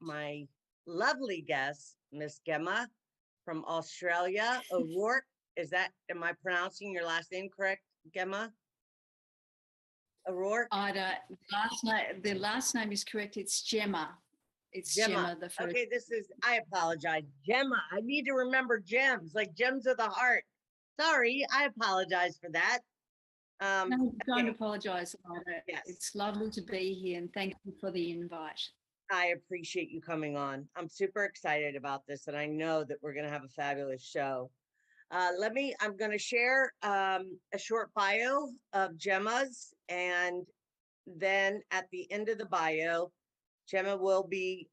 my lovely guest, Miss Gemma from Australia. O'Rourke, am I pronouncing your last name correct, Gemma? O'Rourke? Ida, the last name is correct. It's Gemma. It's Gemma. the first. Okay, I apologize. Gemma. I need to remember gems, like gems of the heart. Sorry, I apologize for that. No, don't apologise about it. Yes. It's lovely to be here, and thank you for the invite. I appreciate you coming on. I'm super excited about this, and I know that we're going to have a fabulous show. I'm going to share a short bio of Gemma's, and then at the end of the bio, Gemma will be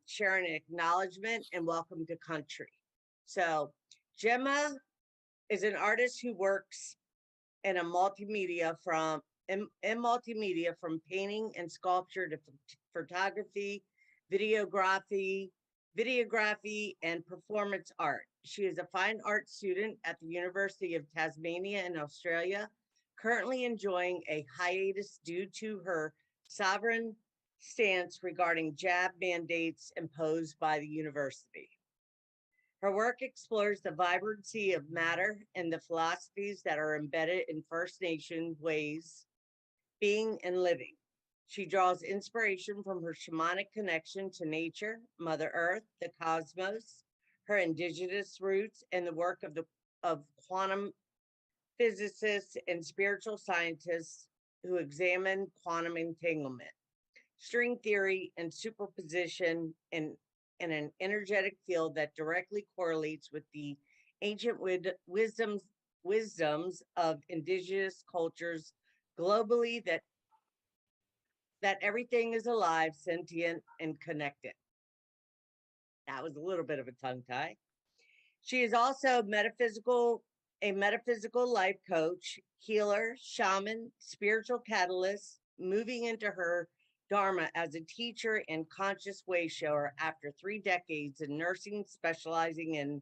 sharing an acknowledgement and welcome to country. So Gemma is an artist who works in multimedia from painting and sculpture to photography, videography, and performance art. She is a fine art student at the University of Tasmania in Australia, currently enjoying a hiatus due to her sovereign stance regarding jab mandates imposed by the university. Her work explores the vibrancy of matter and the philosophies that are embedded in First Nation ways being and living. She draws inspiration from her shamanic connection to nature, Mother Earth, the cosmos, her indigenous roots, and the work of quantum physicists and spiritual scientists who examine quantum entanglement, string theory, and superposition in an energetic field that directly correlates with the ancient wisdoms of indigenous cultures globally, that everything is alive, sentient, and connected. That was a little bit of a tongue tie. She is also a metaphysical life coach, healer, shaman, spiritual catalyst, moving into her dharma as a teacher and conscious way shower after 3 decades in nursing, specializing in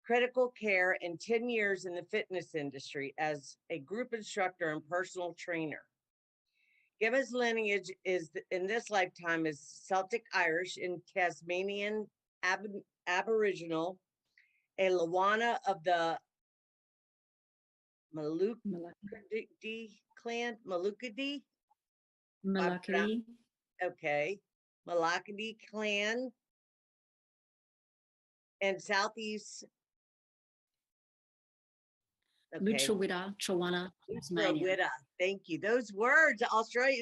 critical care, and 10 years in the fitness industry as a group instructor and personal trainer. Gemma's lineage in this lifetime is Celtic Irish and Tasmanian Aboriginal, a Lawana of the Malukadi clan, Malukadi? Malakadi. Okay. Malakadi clan and Southeast. Lutruwita, Trawana, Tasmania. Thank you. Those words,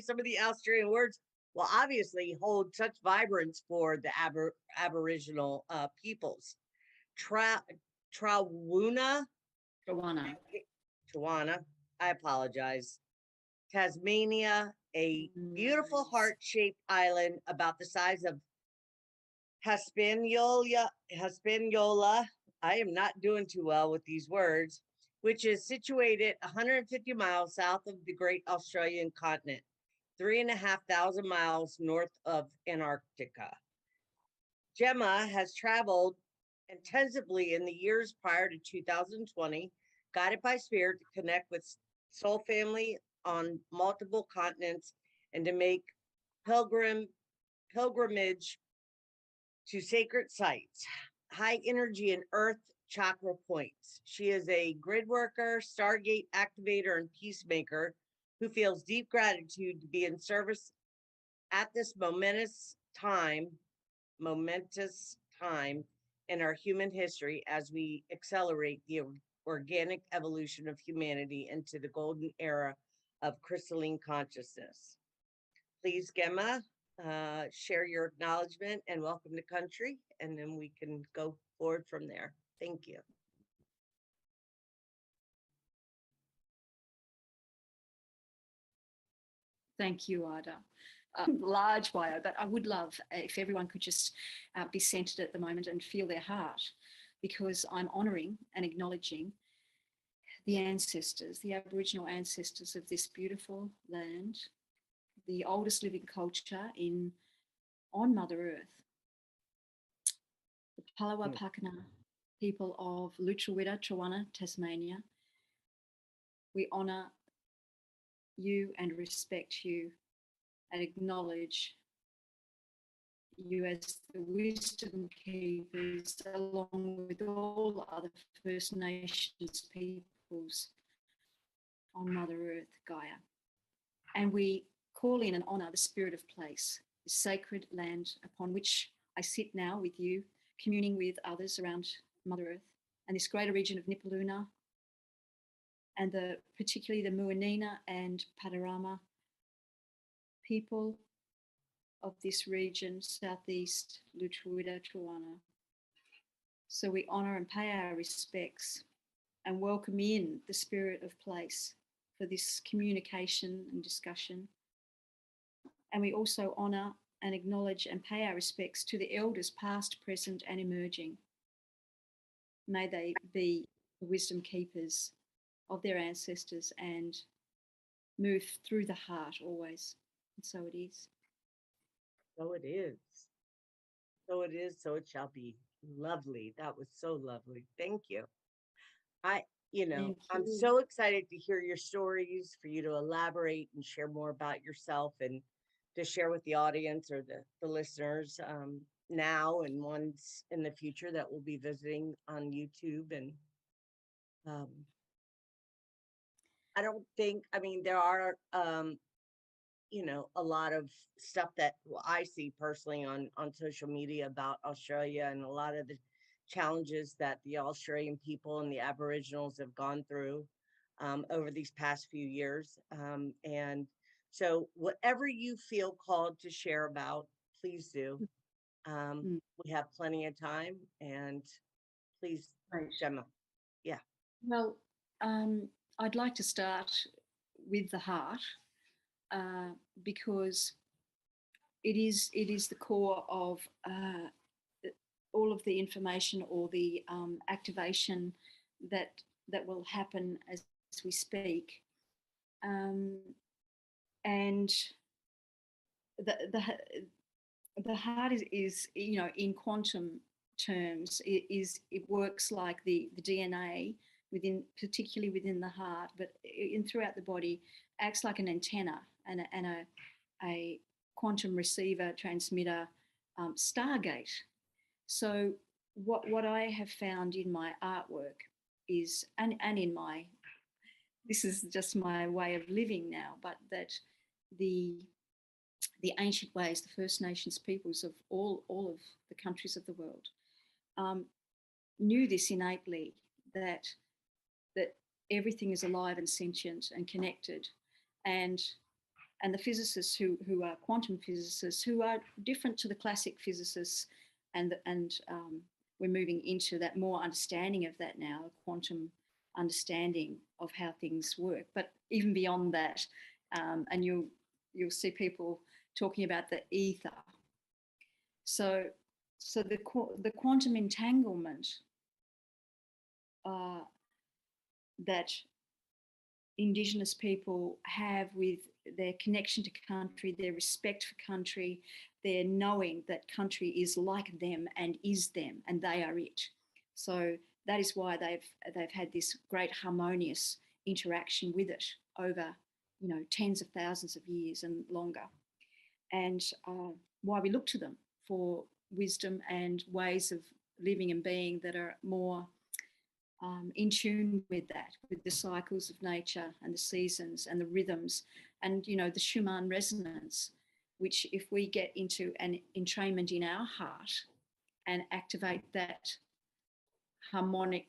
some of the Australian words will obviously hold such vibrance for the Aboriginal peoples. Trawana. I apologize. Tasmania, a beautiful heart-shaped island about the size of Hispaniola. I am not doing too well with these words, which is situated 150 miles south of the great Australian continent, 3,500 miles north of Antarctica. Gemma has traveled intensively in the years prior to 2020, guided by spirit to connect with soul family on multiple continents and to make pilgrimage to sacred sites, high energy and earth chakra points. She is a grid worker, stargate activator, and peacemaker who feels deep gratitude to be in service at this momentous time in our human history as we accelerate the organic evolution of humanity into the golden era of crystalline consciousness. Please, Gemma, share your acknowledgement and welcome to country, and then we can go forward from there. Thank you. Thank you, Ida. Large bio, but I would love if everyone could just be centered at the moment and feel their heart, because I'm honouring and acknowledging the ancestors, the Aboriginal ancestors of this beautiful land, the oldest living culture on Mother Earth. The Palawa Pakana people of Lutruwita, Trawana, Tasmania. We honour you and respect you and acknowledge you as the wisdom keepers, along with all other First Nations peoples on Mother Earth, Gaia. And we call in and honour the spirit of place, the sacred land upon which I sit now with you, communing with others around Mother Earth, and this greater region of Nipaluna, and particularly the Muanina and Padarama people of this region, southeast Lutruwita, Truana. So we honour and pay our respects and welcome in the spirit of place for this communication and discussion. And we also honour and acknowledge and pay our respects to the elders past, present and emerging. May they be the wisdom keepers of their ancestors and move through the heart always. And so it is. So it is. So it is, so it shall be. Lovely. That was so lovely. Thank you. I'm so excited to hear your stories, for you to elaborate and share more about yourself, and to share with the audience or the listeners now and ones in the future that will be visiting on YouTube. And there are a lot of stuff that I see personally on social media about Australia, and a lot of the challenges that the Australian people and the Aboriginals have gone through over these past few years. And so whatever you feel called to share about, please do. We have plenty of time, and please, Right. Gemma. Yeah. Well, I'd like to start with the heart, because it is the core of all of the information or the activation that will happen as we speak, and the heart is in quantum terms, it works like the DNA particularly within the heart, but throughout the body, acts like an antenna and a quantum receiver, transmitter, stargate. So what I have found in my artwork is, and in my, this is just my way of living now, but that the ancient ways, the First Nations peoples of all of the countries of the world knew this innately, that everything is alive and sentient and connected, and the physicists who are quantum physicists, who are different to the classic physicists, and we're moving into that more understanding of that now, a quantum understanding of how things work. But even beyond that, and you'll see people talking about the ether. So the quantum entanglement that Indigenous people have with their connection to country, their respect for country, their knowing that country is like them and is them, and they are it. So that is why they've had this great harmonious interaction with it over, tens of thousands of years and longer, and why we look to them for wisdom and ways of living and being that are more in tune with that, with the cycles of nature and the seasons and the rhythms, and the Schumann resonance, which if we get into an entrainment in our heart and activate that harmonic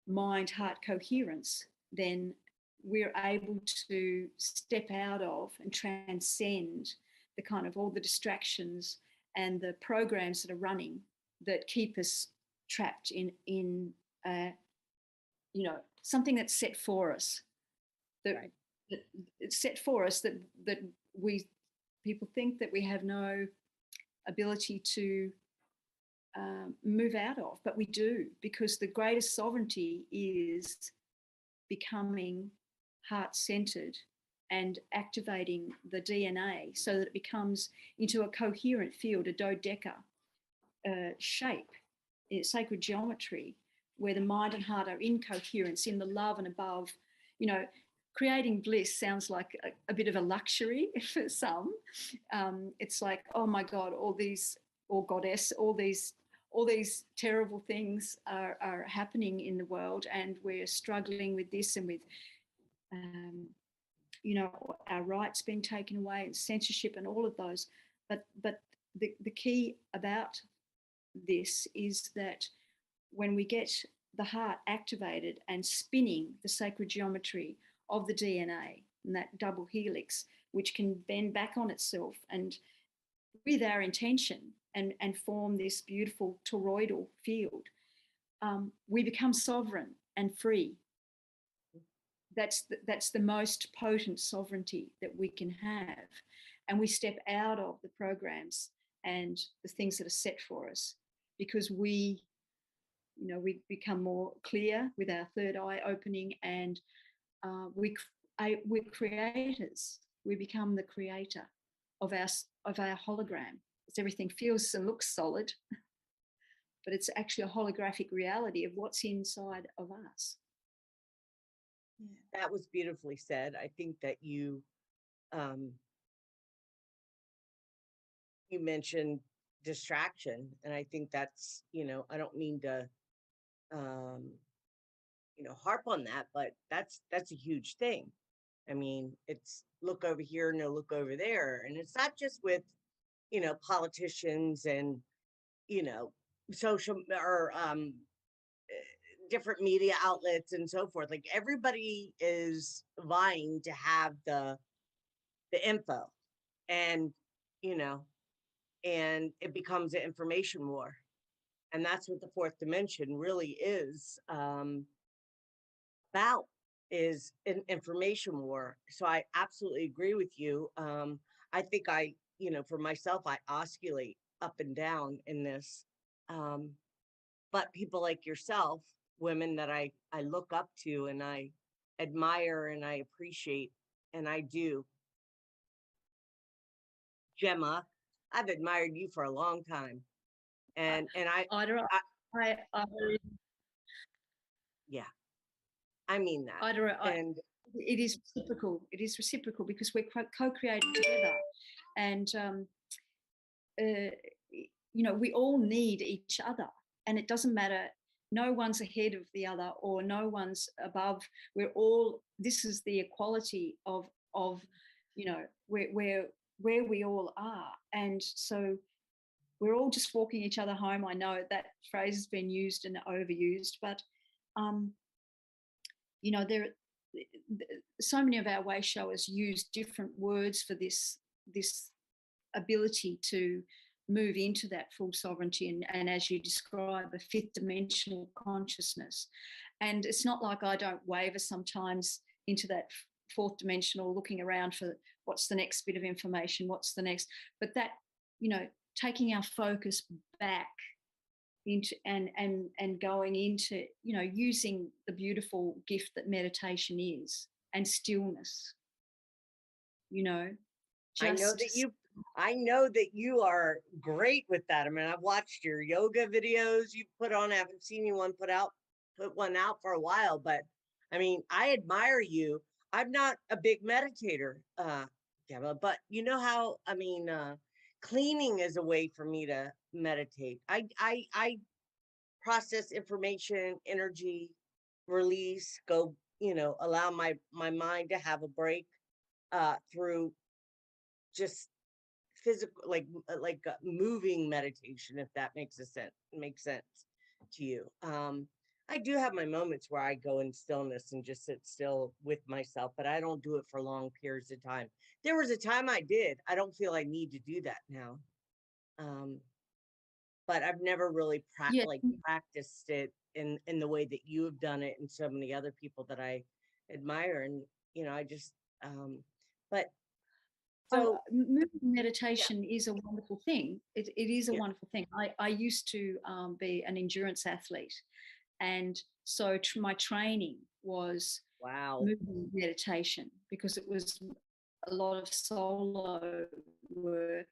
mind-heart coherence, then we're able to step out of and transcend the kind of all the distractions and the programs that are running that keep us trapped in something that's set for us, that it's set for us, that we people think that we have no ability to move out of, but we do, because the greatest sovereignty is becoming heart-centered and activating the DNA so that it becomes into a coherent field, a dodeca shape, sacred geometry, where the mind and heart are in coherence, in the love and above. Creating bliss sounds like a bit of a luxury for some. It's like, oh my God, all these or goddess, all these terrible things are happening in the world, and we're struggling with this and with our rights being taken away and censorship and all of those. But the key about this is that when we get the heart activated and spinning the sacred geometry of the DNA and that double helix, which can bend back on itself and with our intention and form this beautiful toroidal field, we become sovereign and free. That's the most potent sovereignty that we can have. And we step out of the programs and the things that are set for us, because we become more clear with our third eye opening, and we're creators. We become the creator of our hologram. It's everything feels and looks solid, but it's actually a holographic reality of what's inside of us. That was beautifully said. I think that you mentioned distraction, and I think that's, I don't mean to harp on that, but that's a huge thing. I mean, it's look over here, no look over there. And it's not just with, politicians and, social or different media outlets and so forth. Like, everybody is vying to have the info, and, and it becomes an information war. And that's what the fourth dimension really is about, is an information war. So I absolutely agree with you. I think for myself, I oscillate up and down in this. But people like yourself, women that I look up to and I admire and I appreciate, and I do. Gemma, I've admired you for a long time. And yeah, I mean that. And it is reciprocal. It is reciprocal because we're co-creating together, and we all need each other, and it doesn't matter. No one's ahead of the other, or no one's above. We're all. This is the equality of where we all are, and so we're all just walking each other home. I know that phrase has been used and overused, but there so many of our way showers use different words for this ability to move into that full sovereignty and as you describe, a fifth dimensional consciousness. And it's not like I don't waver sometimes into that fourth dimensional, looking around for what's the next bit of information, what's the next, but that, taking our focus back into and going into, using the beautiful gift that meditation is, and stillness, I know that you are great with that. I mean, I've watched your yoga videos you put on. I haven't seen you put one out for a while, but I mean, I admire you. I'm not a big meditator, Gemma, but you know how, I mean, cleaning is a way for me to meditate. I process information, energy, release, go, allow my mind to have a break through just physical, like moving meditation, if that makes sense to you. I do have my moments where I go in stillness and just sit still with myself, but I don't do it for long periods of time. There was a time I did. I don't feel I need to do that now. But I've never really practiced it in the way that you have done it, and so many other people that I admire. And I just but so meditation is a wonderful thing. It is a wonderful thing. I used to be an endurance athlete, and so my training was movement meditation, because it was a lot of solo work,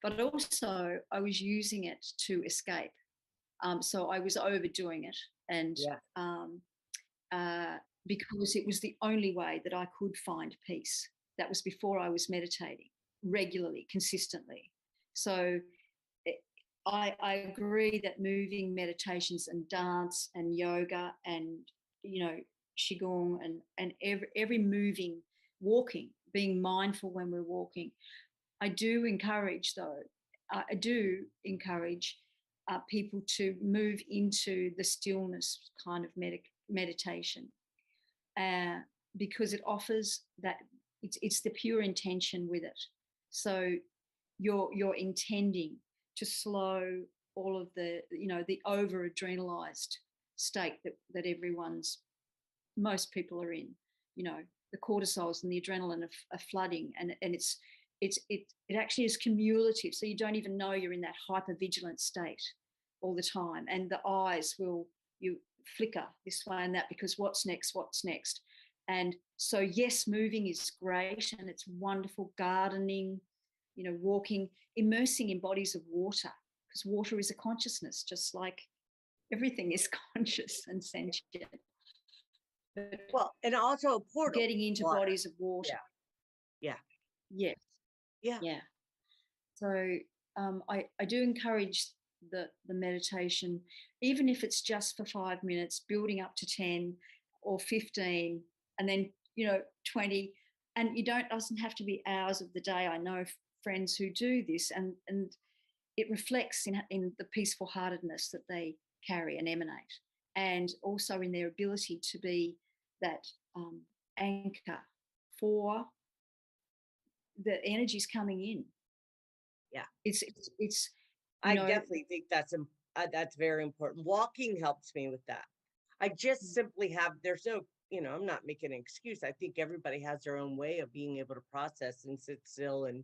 but also I was using it to escape. So I was overdoing it, and because it was the only way that I could find peace. That was before I was meditating regularly, consistently. So I agree that moving meditations and dance and yoga and, you know, qigong and every moving, walking, being mindful when we're walking. I do encourage, though, I do encourage people to move into the stillness kind of meditation, because it offers that it's the pure intention with it. So you're intending to slow all of the, you know, the over adrenalized state that most people are in. You know, the cortisols and the adrenaline are flooding, and it actually is cumulative. So you don't even know you're in that hypervigilant state all the time, and the eyes you flicker this way and that because what's next. And so yes, moving is great and it's wonderful. Gardening, you know, walking, immersing in bodies of water, because water is a consciousness, just like everything is conscious and sentient. But Well, and also a portal. getting into water. bodies of water. Yeah. Yes. Yeah. So I do encourage the meditation, even if it's just for 5 minutes, building up to 10 or 15, and then, you know, 20. And doesn't have to be hours of the day. I know friends who do this, and it reflects in the peaceful heartedness that they carry and emanate, and also in their ability to be that anchor for the energies coming in. Yeah. It's I definitely think that's very important. Walking helps me with that. I just simply there's no, you know, I'm not making an excuse. I think everybody has their own way of being able to process and sit still and,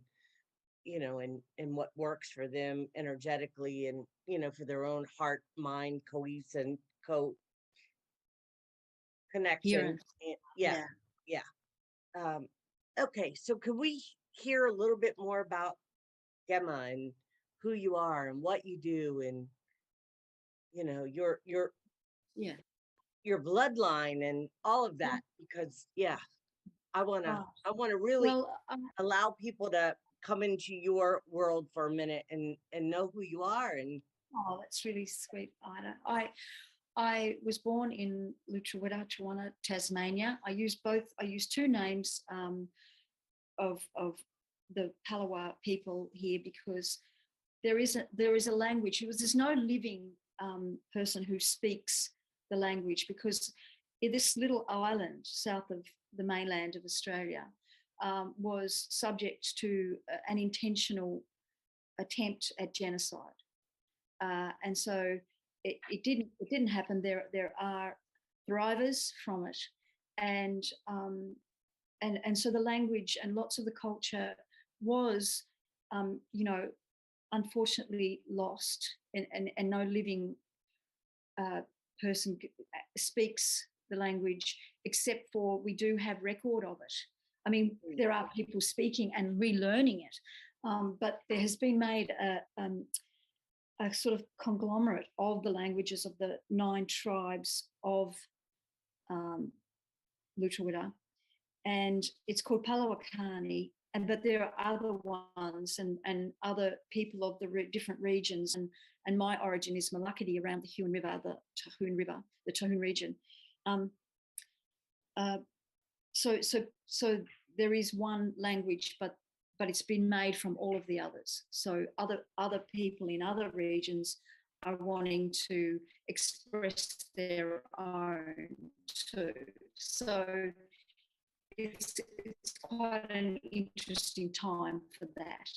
you know, and what works for them energetically and, you know, for their own heart, mind, connection. Coherence. Yeah. Okay, so can we hear a little bit more about Gemma and who you are and what you do and, you know, your bloodline and all of that? Because I want to really allow people to come into your world for a minute and know who you are. And that's really sweet, Ida. I was born in Lutruwita, Tasmania. I use two names of the Palawa people here because there is a language. There's no living person who speaks the language, because this little island south of the mainland of Australia was subject to an intentional attempt at genocide, and so it didn't happen. There are thrivers from it, and so the language and lots of the culture was, you know, unfortunately lost, and no living person speaks the language, except for we do have record of it. I mean, there are people speaking and relearning it, but there has been made a sort of conglomerate of the languages of the 9 tribes of Lutruwita, and it's called Palawakani. But there are other ones and other people of the different regions. And my origin is Malakadi around the Huon River, the Tohoon region. So there is one language, but it's been made from all of the others. So other people in other regions are wanting to express their own too. So it's quite an interesting time for that.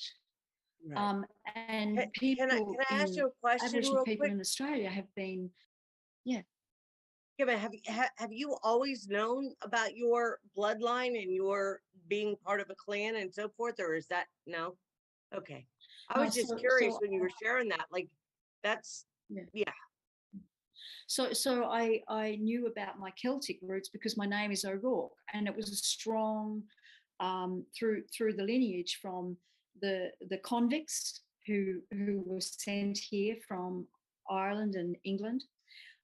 Right. And people, can I ask you a question Aboriginal real people quick? in Australia have been, Gemma, have you always known about your bloodline and your being part of a clan and so forth, or is that no? Okay, I was just curious when you were sharing that. Like, that's So I knew about my Celtic roots because my name is O'Rourke, and it was a strong through the lineage from the convicts who were sent here from Ireland and England.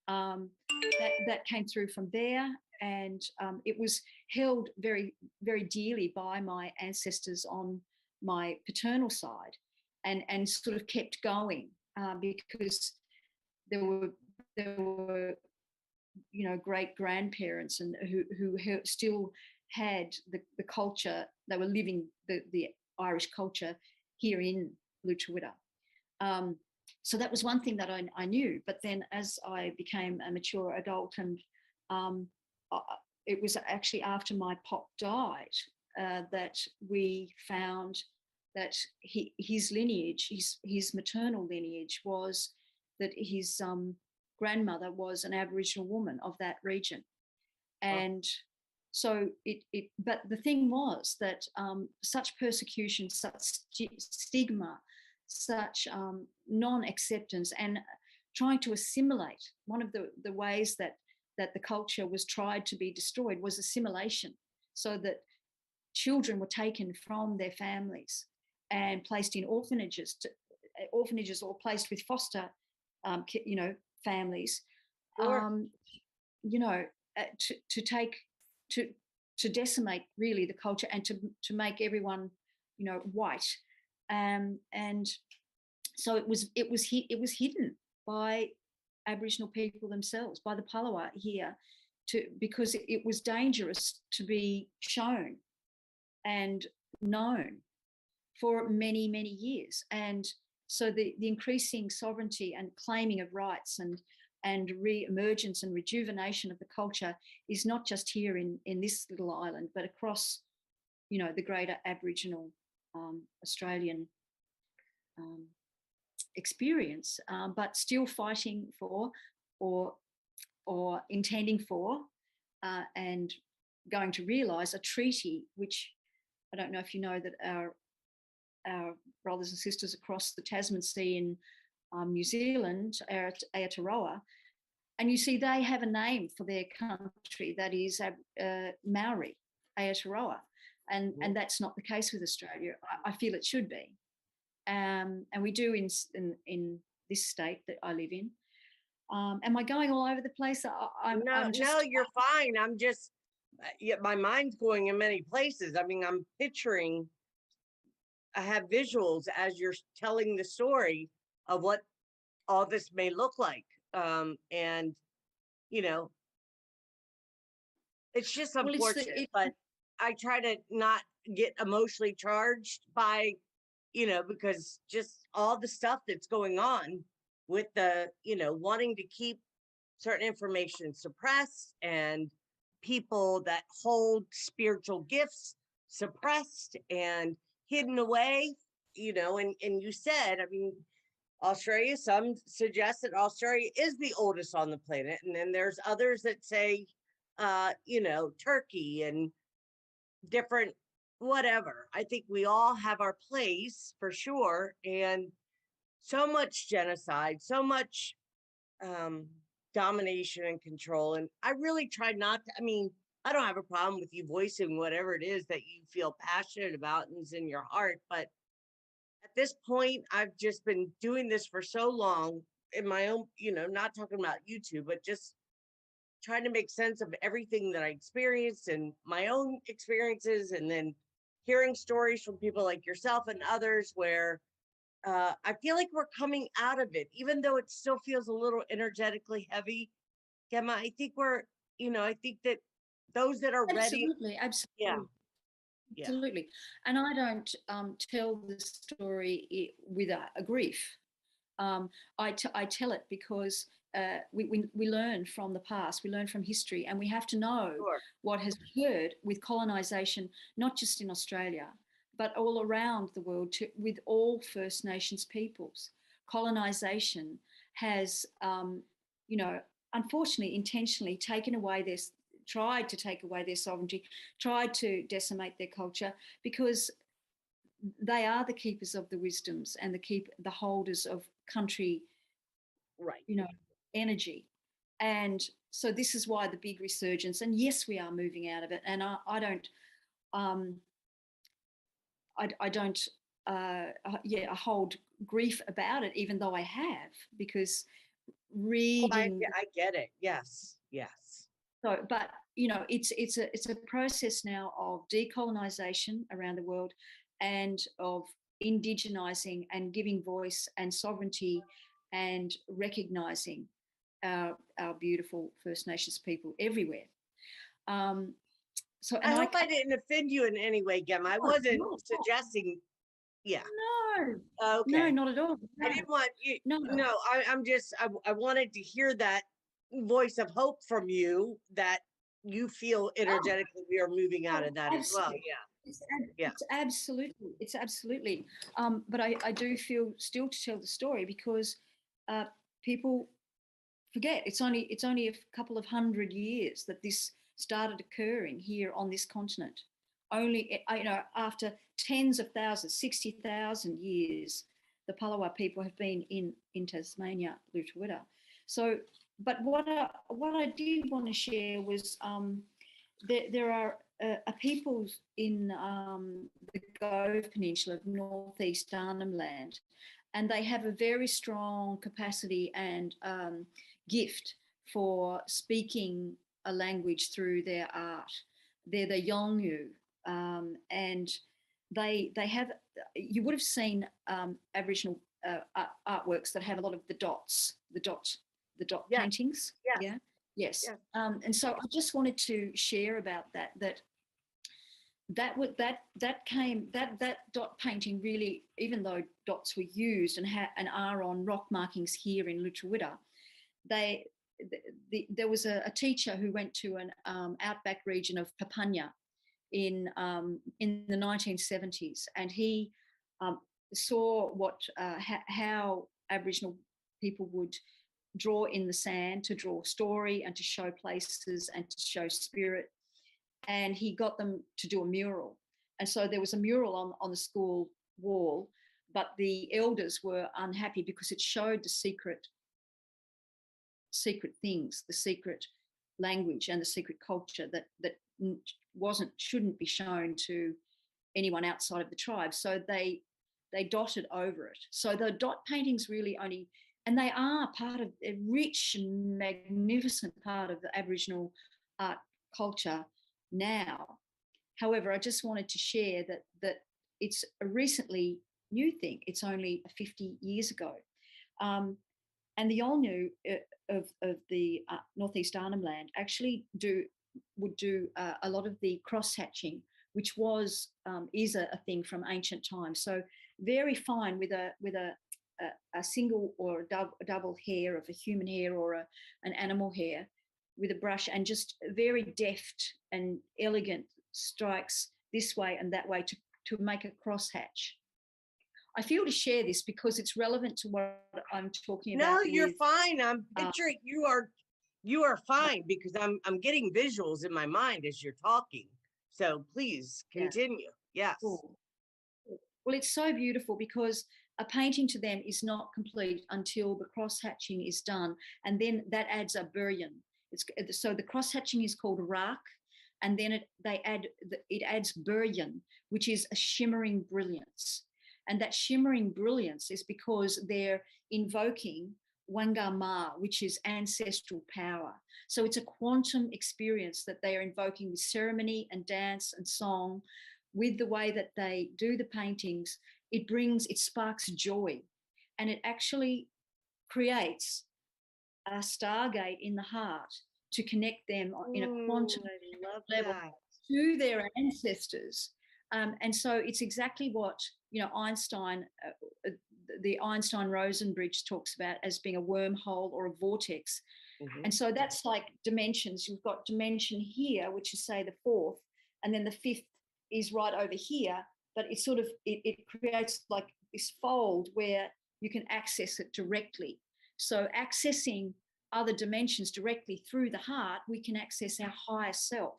That came through from there, and it was held very, very dearly by my ancestors on my paternal side, and sort of kept going because there were great grandparents and who still had the culture. They were living the Irish culture here in Lutruwita. So that was one thing that I knew. But then as I became a mature adult, and it was actually after my pop died that we found that his lineage, his maternal lineage, was that his grandmother was an Aboriginal woman of that region. And so but the thing was that such persecution, such stigma, such non-acceptance, and trying to assimilate, one of the ways that the culture was tried to be destroyed was assimilation, so that children were taken from their families and placed in orphanages or placed with foster families, Sure. to decimate really the culture and to make everyone white, and so it was hidden by Aboriginal people themselves, by the Palawa here, because it was dangerous to be shown and known for many, many years. And so the increasing sovereignty and claiming of rights and re-emergence and rejuvenation of the culture is not just here in this little island, but across, the greater Aboriginal Australian experience, but still fighting for or intending for and going to realise a treaty, which I don't know if you know that our brothers and sisters across the Tasman Sea in New Zealand, Aotearoa, and you see they have a name for their country that is Maori, Aotearoa, and that's not the case with Australia. I feel it should be, and we do in this state that I live in. Am I going all over the place? No, you're fine. I'm just, my mind's going in many places. I mean, I'm picturing, I have visuals as you're telling the story of what all this may look like. And, it's just unfortunate, but I try to not get emotionally charged by, because just all the stuff that's going on with the, wanting to keep certain information suppressed and people that hold spiritual gifts suppressed and hidden away, and you said, I mean, Australia, some suggest that Australia is the oldest on the planet. And then there's others that say, Turkey and different, whatever. I think we all have our place for sure. And so much genocide, so much domination and control. And I really try not to, I mean, I don't have a problem with you voicing whatever it is that you feel passionate about and is in your heart. But at this point, I've just been doing this for so long in my own, not talking about YouTube, but just trying to make sense of everything that I experienced and my own experiences, and then hearing stories from people like yourself and others where I feel like we're coming out of it, even though it still feels a little energetically heavy. Gemma, I think we're, I think that those that are ready. Absolutely. Yeah. Absolutely. And I don't tell the story with a grief. I tell it because we learn from the past, we learn from history, and we have to know what has occurred with colonisation, not just in Australia, but all around the world with all First Nations peoples. Colonisation has, unfortunately, intentionally tried to take away their sovereignty, tried to decimate their culture, because they are the keepers of the wisdoms and the holders of country, energy. And so this is why the big resurgence. And yes, we are moving out of it. And I hold grief about it, even though I have, because reading. I get it. Yes. So, but it's a process now of decolonisation around the world, and of indigenising and giving voice and sovereignty and recognizing our beautiful First Nations people everywhere. I hope I didn't offend you in any way, Gemma. I wasn't suggesting. Yeah. No. Okay. No, not at all. No. I didn't want you. No. I wanted to hear that voice of hope from you, that you feel energetically we are moving out of that as well. Yeah. It's absolutely. But I do feel still to tell the story, because people forget it's only a couple of 100 years that this started occurring here on this continent. Only, after tens of thousands, 60,000 years, the Palawa people have been in Tasmania, Lutruwita. So, but what I did want to share was there are peoples in the Gove Peninsula of northeast Arnhem Land, and they have a very strong capacity and gift for speaking a language through their art. They're the Yolngu, and they have, you would have seen Aboriginal artworks that have a lot of the dot paintings. Yeah. Yes. Yeah. And so I just wanted to share about that dot painting really, even though dots were used and are on rock markings here in Lutruwita, there was a teacher who went to an outback region of Papunya in the 1970s, and he saw how Aboriginal people would draw in the sand to draw story and to show places and to show spirit, and he got them to do a mural. And so there was a mural on the school wall, but the elders were unhappy because it showed the secret things, the secret language and the secret culture that shouldn't be shown to anyone outside of the tribe. So they dotted over it. So the dot paintings really only, and they are part of a rich and magnificent part of the Aboriginal art culture now. However, I just wanted to share that it's a recently new thing. It's only 50 years ago. And the Yolngu of the northeast Arnhem Land actually would do a lot of the cross-hatching, which is a thing from ancient times. So very fine with a single or a double hair of a human hair or an animal hair with a brush, and just very deft and elegant strikes this way and that way to make a crosshatch. I feel to share this because it's relevant to what I'm talking about. No, you're fine. I'm picturing you are fine, because I'm getting visuals in my mind as you're talking. So please continue. Yes. Cool. Well, it's so beautiful because a painting to them is not complete until the cross-hatching is done, and then that adds a burial. So the cross-hatching is called Rourke, and then it adds burial, which is a shimmering brilliance. And that shimmering brilliance is because they're invoking Wangama, which is ancestral power. So it's a quantum experience that they are invoking with ceremony and dance and song. With the way that they do the paintings, it sparks joy, and it actually creates a stargate in the heart to connect them in a quantum level to their ancestors. And so it's exactly what Einstein, the Einstein-Rosen bridge talks about as being a wormhole or a vortex. Mm-hmm. And so that's like dimensions. You've got dimension here, which is say the fourth, and then the fifth is right over here. But it's sort of it creates like this fold where you can access it directly. So accessing other dimensions directly through the heart, we can access our higher self.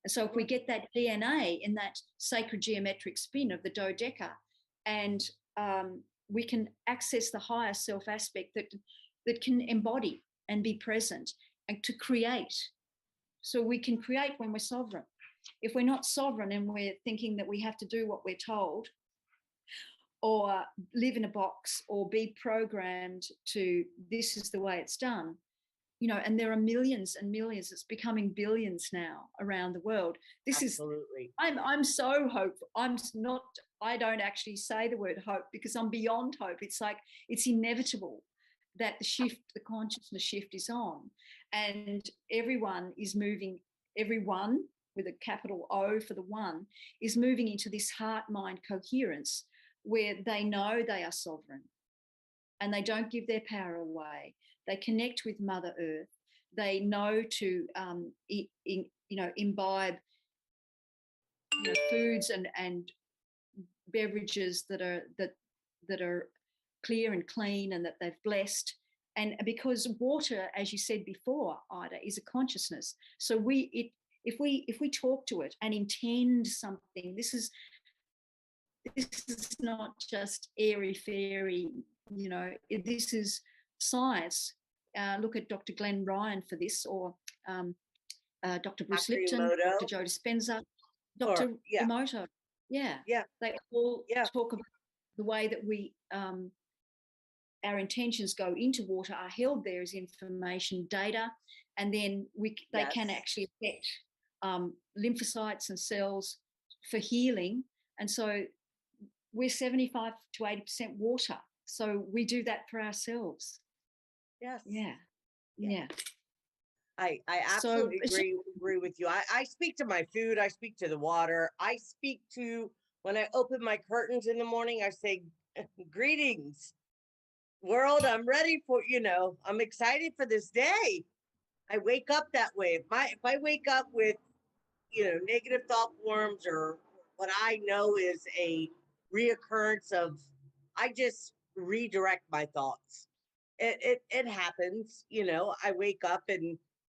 And so if we get that DNA in that sacred geometric spin of the dodeca, and we can access the higher self aspect that can embody and be present and to create. So we can create when we're sovereign. If we're not sovereign and we're thinking that we have to do what we're told, or live in a box, or be programmed to this is the way it's done, and there are millions and millions, it's becoming billions now around the world. Absolutely. I'm so hopeful. I don't actually say the word hope because I'm beyond hope. It's like, it's inevitable that the consciousness shift is on, and everyone is moving, everyone with a capital O for the one, is moving into this heart-mind coherence where they know they are sovereign and they don't give their power away. They connect with Mother Earth. They know to imbibe foods and beverages that are clear and clean and that they've blessed. And because water, as you said before, Ida, is a consciousness. So if we talk to it and intend something, this is not just airy fairy, this is science. Look at Dr. Glenn Ryan for this, or Dr. Bruce Dr. Lipton, Emoto. Dr. Joe Dispenza, Dr. Emoto. Yeah. They all talk about the way that we our intentions go into water are held there as information, data, and then they can actually affect lymphocytes and cells for healing. And so we're 75 to 80% water. So we do that for ourselves. Yes. Yeah. I absolutely agree with you. I speak to my food. I speak to the water. I speak to, when I open my curtains in the morning, I say, greetings, world. I'm ready for, I'm excited for this day. I wake up that way. If I wake up with, negative thought forms or what I know is a reoccurrence of, I just redirect my thoughts. It happens, I wake up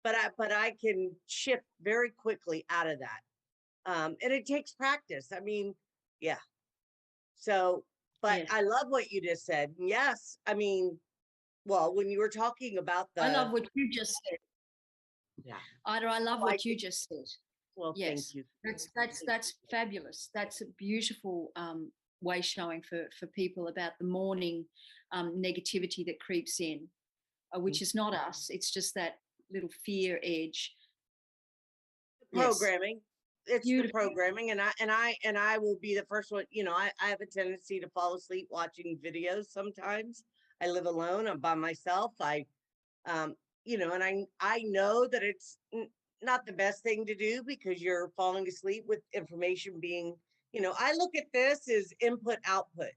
but I can shift very quickly out of that. And it takes practice. I mean, yeah. So, but I love what you just said. Yes. I mean, well, when you were talking about I love what you just said. Yeah. Ida, I love what you just said. Well, thank you. That's fabulous. That's a beautiful way showing for people about the morning negativity that creeps in, which is not us. It's just that little fear edge. Programming. It's the programming, and I will be the first one. I have a tendency to fall asleep watching videos sometimes. I live alone. I'm by myself. And I know that it's not the best thing to do because you're falling asleep with information being, I look at this as input output,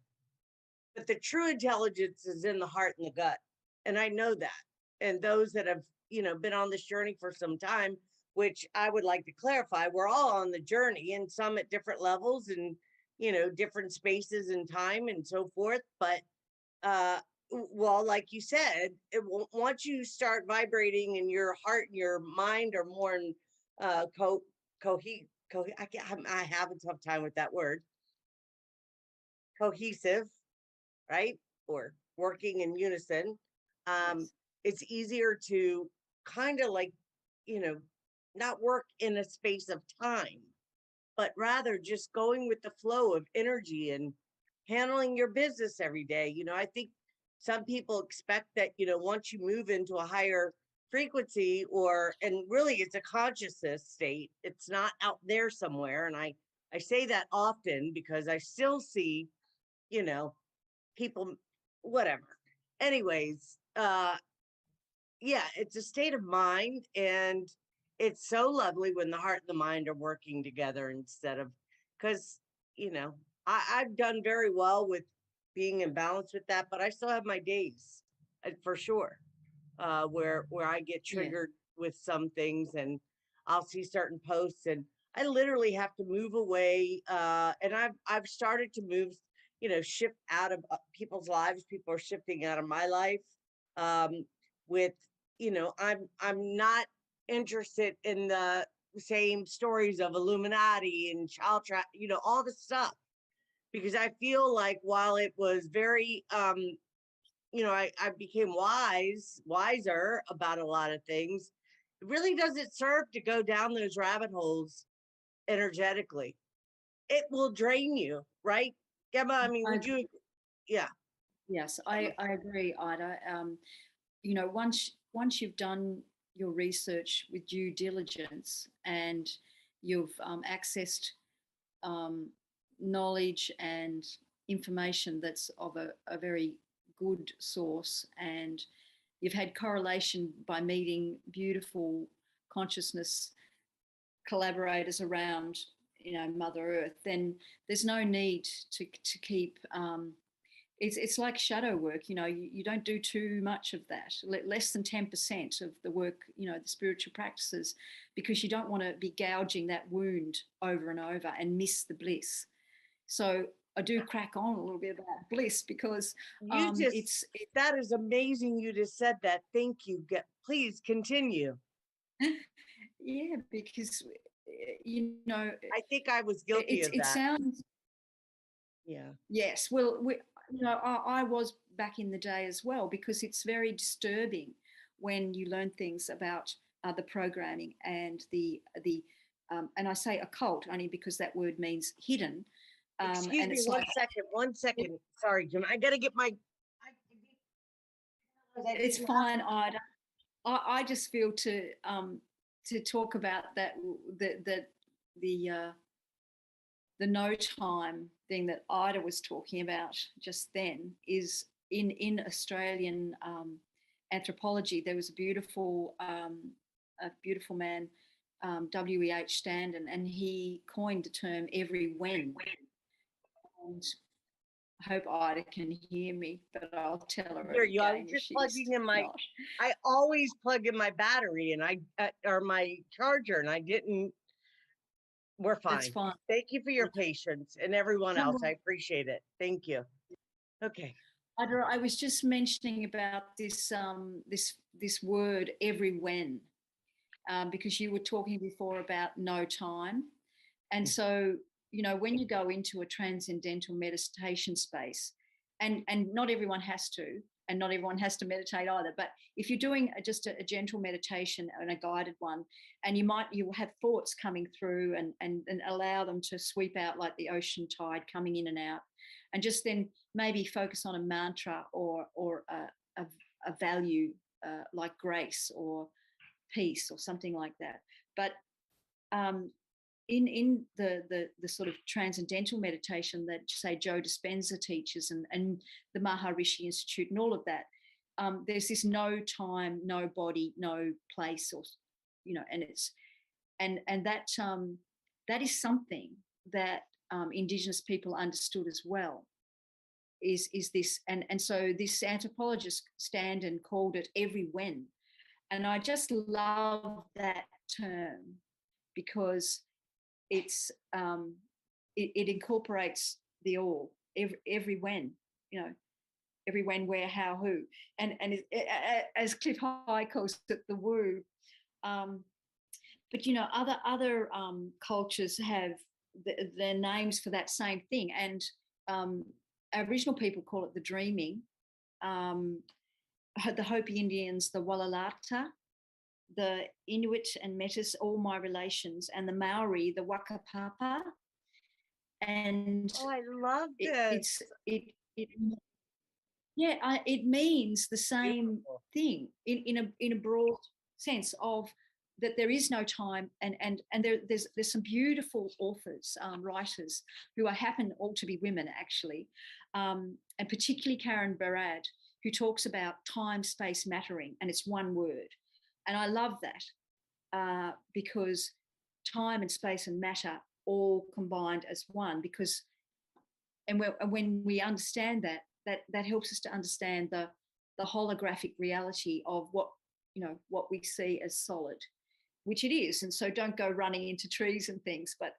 but the true intelligence is in the heart and the gut. And I know that. And those that have, been on this journey for some time, which I would like to clarify, we're all on the journey, and some at different levels and, different spaces and time and so forth. But, well, like you said, once you start vibrating and your heart and your mind are more in I have a tough time with that word. Cohesive, right? Or working in unison. It's easier to kind of like, not work in a space of time, but rather just going with the flow of energy and handling your business every day. I think some people expect that, once you move into a higher frequency and really it's a consciousness state, it's not out there somewhere. And I say that often because I still see, people, whatever. Anyways, it's a state of mind, and it's so lovely when the heart and the mind are working together instead of, because, I've done very well with being in balance with that, but I still have my days for sure, where I get triggered with some things, and I'll see certain posts and I literally have to move away. And I've started to move, shift out of people's lives. People are shifting out of my life, with, I'm not interested in the same stories of Illuminati and child trap, all the stuff, because I feel like while it was very, I became wiser about a lot of things, it really doesn't serve to go down those rabbit holes energetically. It will drain you, right? Gemma, I mean, would you? Yeah. Yes, I agree, Ida. Once you've done your research with due diligence and you've accessed knowledge and information that's of a very good source, and you've had correlation by meeting beautiful consciousness collaborators around, Mother Earth, then there's no need to keep. It's like shadow work. You don't do too much of that. Less than 10% of the work, the spiritual practices, because you don't want to be gouging that wound over and over and miss the bliss. So I do crack on a little bit about bliss because that is amazing. You just said that. Thank you. Please continue. Yeah, because I think I was guilty of that. It sounds. Yeah. Yes. Well, I was back in the day as well, because it's very disturbing when you learn things about the programming and the and I say occult only because that word means hidden. Excuse and me, it's one second. Sorry, Jim. I got to get my. It's fine, Ida. I just feel to talk about that the no time thing that Ida was talking about just then is in Australian anthropology. There was a beautiful man, W.E.H. Standen, and he coined the term every when. And I hope Ida can hear me, but I'll tell her Here you. I again was just plugging in my. not. I always plug in my battery and or my charger, and I didn't. We're fine. That's fine. Thank you for your patience, and everyone else. I appreciate it. Thank you. Okay. I was just mentioning about this this word every when, because you were talking before about no time, and so when you go into a transcendental meditation space, and not everyone has to, and not everyone has to meditate either, but if you're doing just a gentle meditation and a guided one, and you will have thoughts coming through and allow them to sweep out like the ocean tide coming in and out, and just then maybe focus on a mantra or a value like grace or peace or something like that. But in the sort of transcendental meditation that, say, Joe Dispenza teaches, and the Maharishi Institute and all of that, there's this no time, no body, no place, or and it's and that is something that Indigenous people understood as well. Is this, and so this anthropologist Standen called it every when, and I just love that term because it's it incorporates the all, every when, every when, where, how, who, and as Cliff High calls it, the woo. But other cultures have their names for that same thing, and Aboriginal people call it the dreaming. The Hopi Indians, the Wallalata, the Inuit and Metis, all my relations, and the Maori, the Wakapapa. And I love this. It means the same thing in a broad sense of that there is no time, and there's some beautiful authors, writers who happen all to be women actually, and particularly Karen Barad, who talks about time, space, mattering, and it's one word. And I love that because time and space and matter all combined as one, because when we understand that helps us to understand the holographic reality of what we see as solid, which it is. And so don't go running into trees and things, but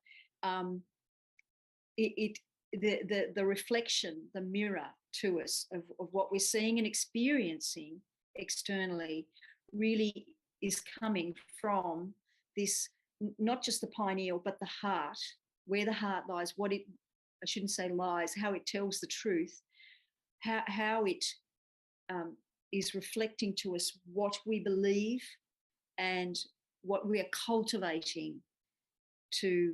the reflection, the mirror to us of what we're seeing and experiencing externally really is coming from this, not just the pineal, but the heart, where the heart lies, I shouldn't say lies, how it tells the truth, how it is reflecting to us what we believe and what we are cultivating to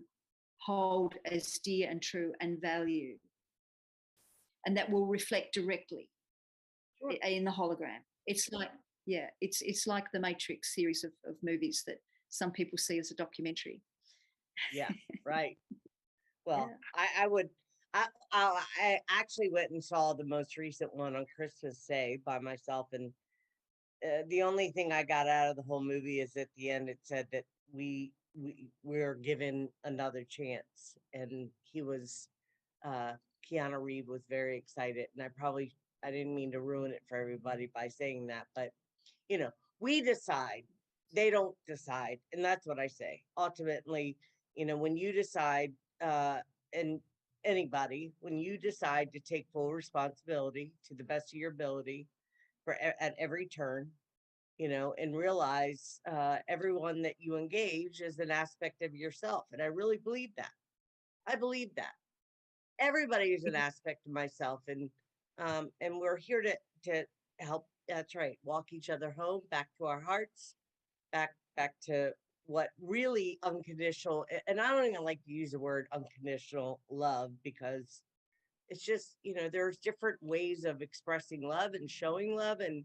hold as dear and true and value. And that will reflect directly in the hologram. It's like, it's like the Matrix series of movies that some people see as a documentary. Yeah, right. Well, yeah. I actually went and saw the most recent one on Christmas Day by myself, and the only thing I got out of the whole movie is at the end it said that we're given another chance, and he was uh Keanu Reeves was very excited, and I didn't mean to ruin it for everybody by saying that, but you know, we decide, they don't decide, and that's what I say. Ultimately, when you decide, and anybody, when you decide to take full responsibility to the best of your ability at every turn, and realize everyone that you engage is an aspect of yourself. And I really believe that. I believe that everybody is an aspect of myself, and we're here to help. That's right. Walk each other home, back to our hearts, back to what really unconditional. And I don't even like to use the word unconditional love, because it's just, there's different ways of expressing love and showing love, and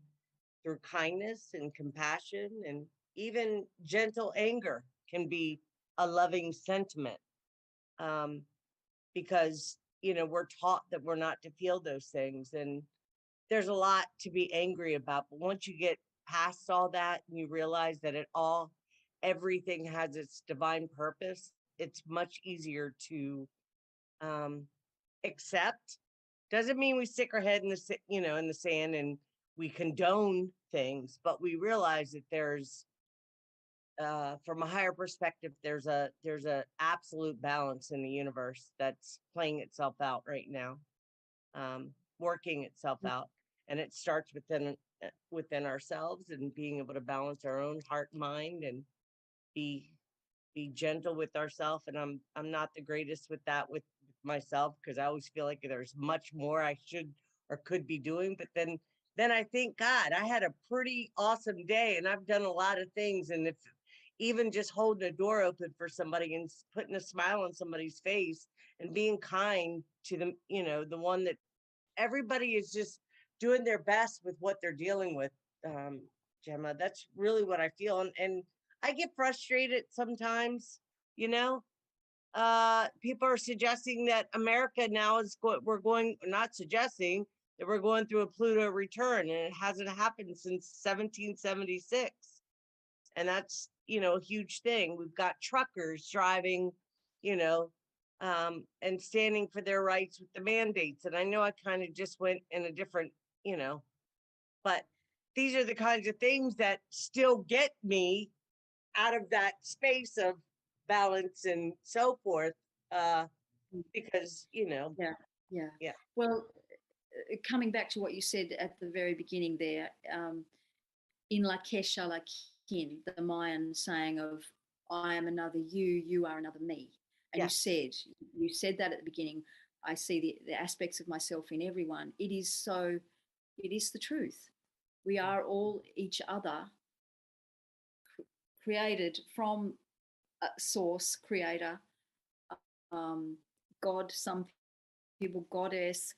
through kindness and compassion, and even gentle anger can be a loving sentiment. Um, because we're taught that we're not to feel those things, and there's a lot to be angry about, but once you get past all that and you realize that everything has its divine purpose, it's much easier to um accept. Doesn't mean we stick our head in in the sand and we condone things, but we realize that there's from a higher perspective, there's a absolute balance in the universe that's playing itself out right now, working itself out, and it starts within ourselves, and being able to balance our own heart and mind, and be gentle with ourselves. And I'm not the greatest with that with myself, because I always feel like there's much more I should or could be doing. But then I think, God, I had a pretty awesome day, and I've done a lot of things. And if even just holding a door open for somebody and putting a smile on somebody's face and being kind to them, the one that everybody is just doing their best with what they're dealing with. Gemma, that's really what I feel. And I get frustrated sometimes, you know. People are suggesting that America now we're going, not suggesting that we're going through a Pluto return, and it hasn't happened since 1776. And that's, a huge thing. We've got truckers driving, you know, and standing for their rights with the mandates. And I know I kind of just went in a different, but these are the kinds of things that still get me out of that space of balance and so forth. Because, Yeah, yeah. yeah. Well, coming back to what you said at the very beginning there, in Lakesha Lakin, the Mayan saying of "I am another you, you are another me," and Yeah. you said that at the beginning. I see the aspects of myself in everyone. It is so. It is the truth. We are all each other, created from a source, creator, um, God. Some people, goddess.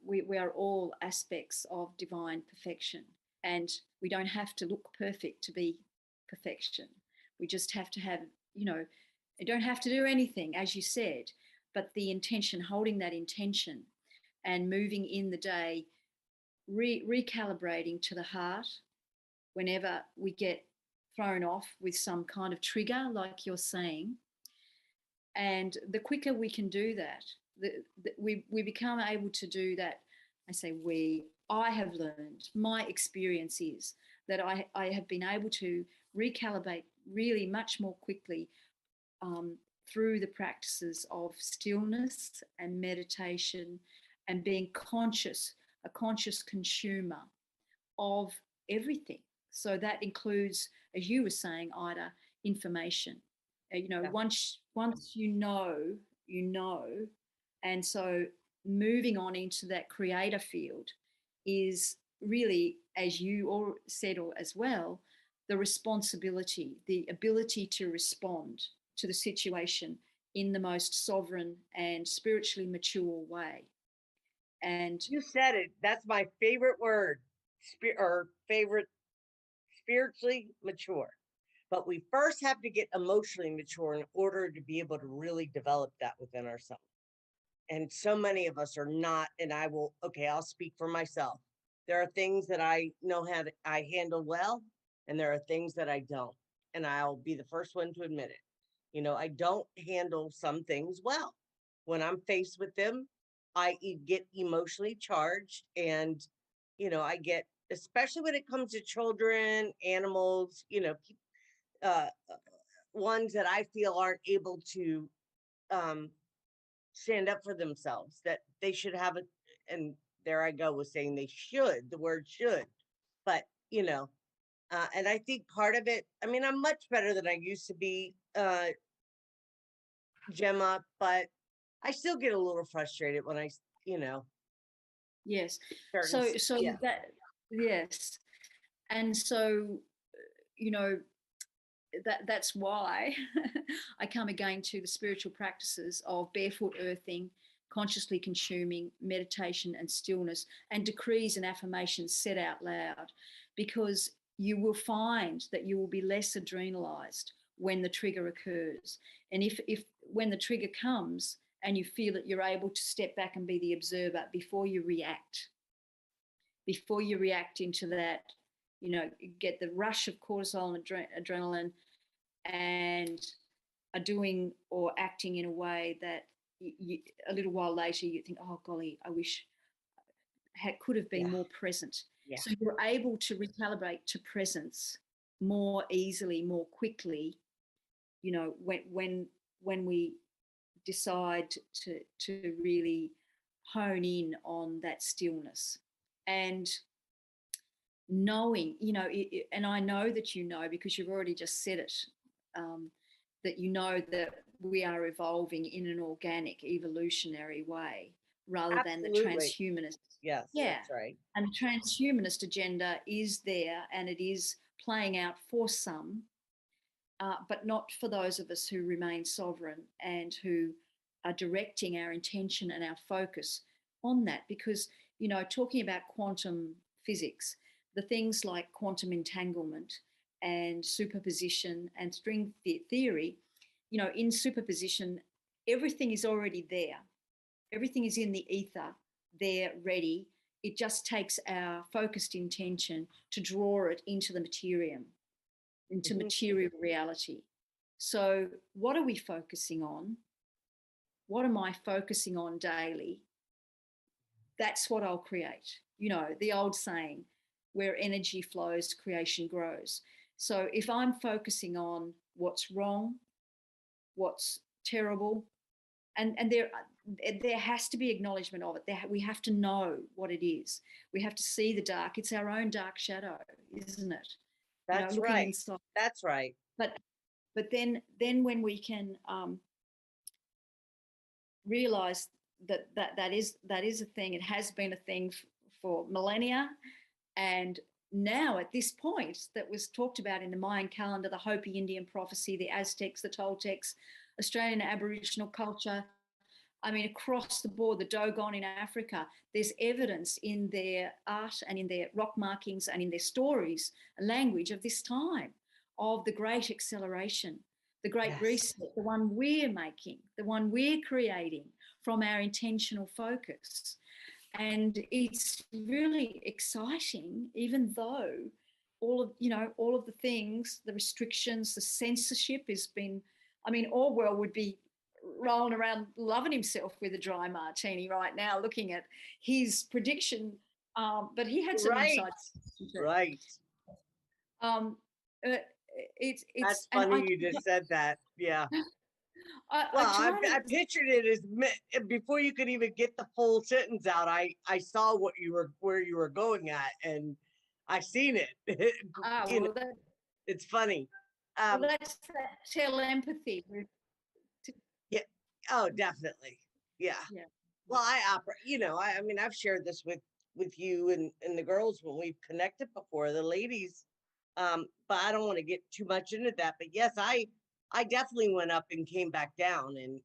We are all aspects of divine perfection, and we don't have to look perfect to be perfection. We just have to have, you don't have to do anything, as you said, but the intention, holding that intention and moving in the day, recalibrating to the heart whenever we get thrown off with some kind of trigger, like you're saying. And the quicker we can do that, we become able to do that. I have learned, my experience is that I have been able to recalibrate really much more quickly through the practices of stillness and meditation, and being conscious, a conscious consumer of everything. So that includes, as you were saying, Ida, information. Yeah. Once you know, and so moving on into that creator field is really, as you all said as well, the responsibility, the ability to respond to the situation in the most sovereign and spiritually mature way. And You said it. That's my favorite word, or favorite, spiritually mature. But we first have to get emotionally mature in order to be able to really develop that within ourselves. And so many of us are not, and I'll speak for myself. There are things that I know how I handle well, and there are things that I don't. And I'll be the first one to admit it. I don't handle some things well. When I'm faced with them, get emotionally charged, and I get, especially when it comes to children, animals, uh, ones that I feel aren't able to um, stand up for themselves, that they should have it. And there I go with saying they should, the word should, but and I think part of it, I mean, I'm much better than I used to be, Gemma, but I still get a little frustrated when you know, Yes. certain, So yeah, that, yes. And so, you know, that's why I come again to the spiritual practices of barefoot earthing, consciously consuming, meditation and stillness, and decrees and affirmations said out loud, because you will find that you will be less adrenalized when the trigger occurs. And if when the trigger comes and you feel that you're able to step back and be the observer before you react into that, get the rush of cortisol and adrenaline, and are doing or acting in a way that a little while later you think, oh golly, I wish could have been yeah, more present. yeah. So you're able to recalibrate to presence more easily, more quickly. When we decide to really hone in on that stillness, and knowing, and I know that because you've already just said it, that that we are evolving in an organic, evolutionary way rather than the Absolutely. transhumanist. Yes, Yeah. that's right. And the transhumanist agenda is there and it is playing out for some, but not for those of us who remain sovereign and who are directing our intention and our focus on that. Because, talking about quantum physics, the things like quantum entanglement and superposition and string theory, in superposition, everything is already there. Everything is in the ether, there, ready. It just takes our focused intention to draw it into the materium, into Mhm. material reality. So, what are we focusing on? What am I focusing on daily? That's what I'll create. The old saying, where energy flows, creation grows. So, if I'm focusing on what's wrong, what's terrible, and there has to be acknowledgement of it. We have to know what it is. We have to see the dark. It's our own dark shadow, isn't it? That's Looking right. inside. That's right. But then when we can realize that is a thing, it has been a thing for millennia, and now at this point that was talked about in the Mayan calendar, the Hopi Indian prophecy, the Aztecs, the Toltecs, Australian Aboriginal culture. I mean, across the board, the Dogon in Africa, there's evidence in their art and in their rock markings and in their stories and language of this time, of the great acceleration, the great Yes. reset, the one we're making, the one we're creating from our intentional focus. And it's really exciting, even though all of the things, the restrictions, the censorship has been, I mean, Orwell would be rolling around loving himself with a dry martini right now, looking at his prediction. But he had some Right. insights. Right. Um, uh, it's That's and funny you just said that. Yeah. I Well, try I to. pictured it as before you could even get the full sentence out. I saw where you were going at, and I seen it. You know, Well, it's funny. that's that telepathy. Yeah. Oh, definitely. Yeah. Yeah. Well, I operate. I mean, I've shared this with you and the girls when we've connected before, the ladies. But I don't want to get too much into that. But yes, I definitely went up and came back down, and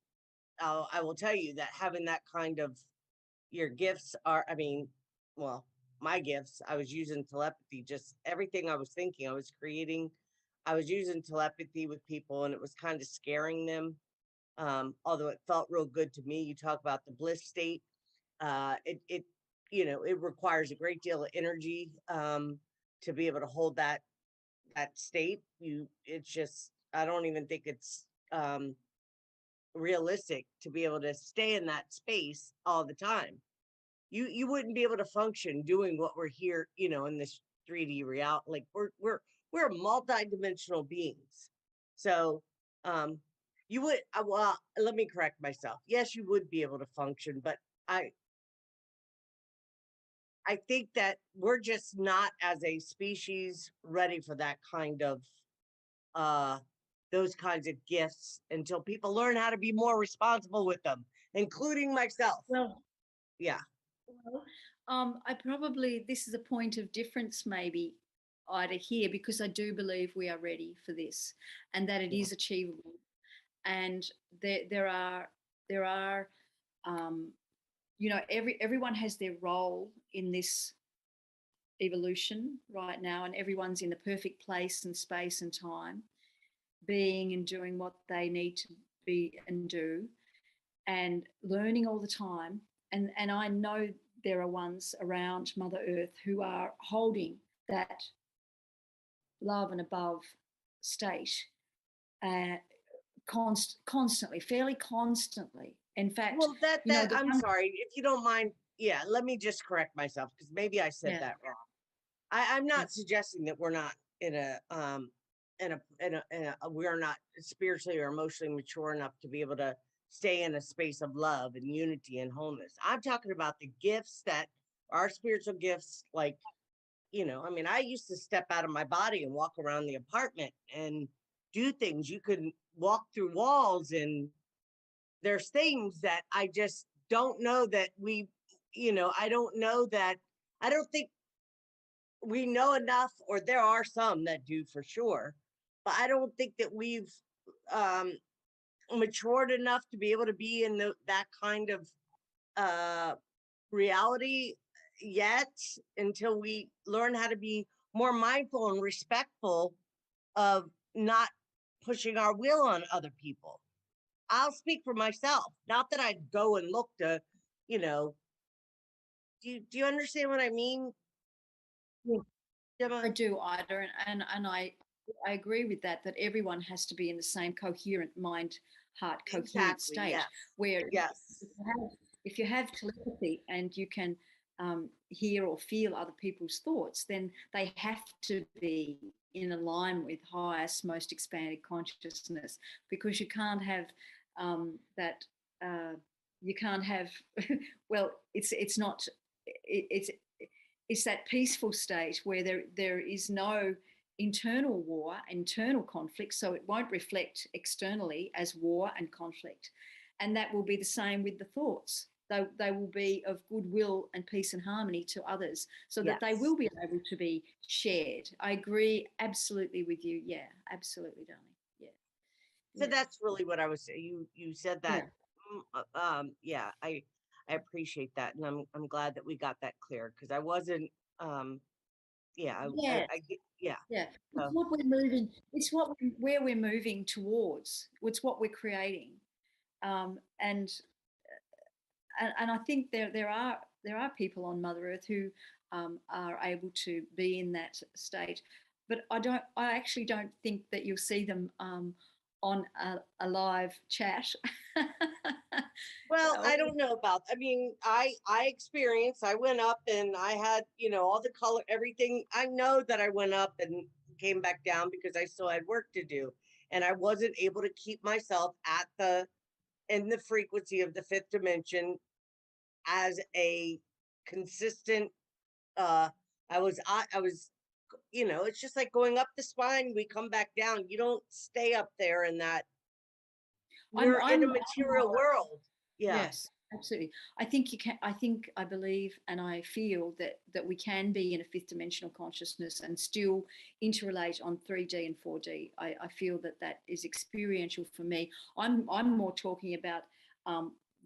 I will tell you that having that kind of your gifts are, I mean, well, my gifts, I was using telepathy, just everything I was thinking, I was creating, I was using telepathy with people, and it was kind of scaring them. although it felt real good to me. You talk about the bliss state. It it requires a great deal of energy to be able to hold that state. It's just, I don't even think it's realistic to be able to stay in that space all the time. You wouldn't be able to function doing what we're here, in this 3D reality. Like we're multi-dimensional beings. So you would well, let me correct myself. Yes, you would be able to function, but I think that we're just not, as a species, ready for that kind of those kinds of gifts until people learn how to be more responsible with them, including myself. Well, Yeah. well, I probably, this is a point of difference maybe, Ida, here, because I do believe we are ready for this and that it is achievable. And there are everyone has their role in this evolution right now, and everyone's in the perfect place and space and time, being and doing what they need to be and do, and learning all the time. And I know there are ones around Mother Earth who are holding that love and above state uh, constantly, fairly constantly. In fact, Well, I'm the sorry if you don't mind. Yeah, let me just correct myself because maybe I said yeah, that wrong. I'm yeah, not suggesting that we're not we're not spiritually or emotionally mature enough to be able to stay in a space of love and unity and wholeness. I'm talking about the gifts that are spiritual gifts. Like, I mean, I used to step out of my body and walk around the apartment and do things. You could walk through walls, and there's things that I just don't know that I don't know that, I don't think we know enough, or there are some that do for sure, but I don't think that we've um, matured enough to be able to be in that kind of uh, reality yet, until we learn how to be more mindful and respectful of not pushing our will on other people. I'll speak for myself. Not that I'd go and look to, you know, do you understand what I mean, yeah. I Gemma? do, Ida, and I agree with that. That everyone has to be in the same coherent mind, heart, coherent Exactly. state. Yes. Where Yes. if you have telepathy and you can hear or feel other people's thoughts, then they have to be in alignment with highest, most expanded consciousness, because you can't have that. You can't have. Well, it's not. It's that peaceful state where there is no internal war, internal conflict, so it won't reflect externally as war and conflict. And that will be the same with the thoughts. They will be of goodwill and peace and harmony to others, so that they Yes. will be able to be shared. I agree absolutely with you. Yeah, absolutely, darling. Yeah, So yeah, that's really what I was saying. You said that. yeah. Yeah, I appreciate that, and I'm glad that we got that clear, because I wasn't. Yeah, Yes, yeah. yeah. It's So what we're moving. It's where we're moving towards. It's what we're creating. Um, and and I think there are people on Mother Earth who are able to be in that state, but I actually don't think that you'll see them on a live chat. well, Oh, I don't know about. I mean, I experienced. I went up and I had all the color, everything. I know that I went up and came back down because I still had work to do, and I wasn't able to keep myself at the in the frequency of the fifth dimension as a consistent. uh I was, it's just like going up the spine, we come back down. You don't stay up there in that. I'm We're in a I'm material world. Yeah. Yes, absolutely. I think you can. I believe, and I feel that we can be in a fifth dimensional consciousness and still interrelate on 3D and 4D. I feel that is experiential for me. I'm more talking about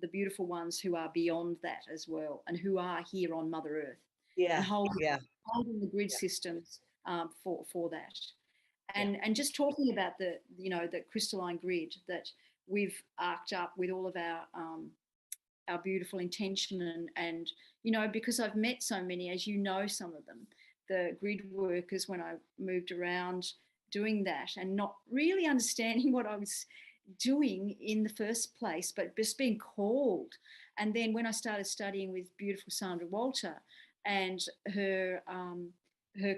the beautiful ones who are beyond that as well, and who are here on Mother Earth and Yeah. Yeah. holding the grid systems for that. Yeah. And just talking about the the crystalline grid, that we've arced up with all of our beautiful intention and you know, because I've met so many, as you know, some of them, the grid workers, when I moved around doing that and not really understanding what I was doing in the first place, but just being called. And then when I started studying with beautiful Sandra Walter and her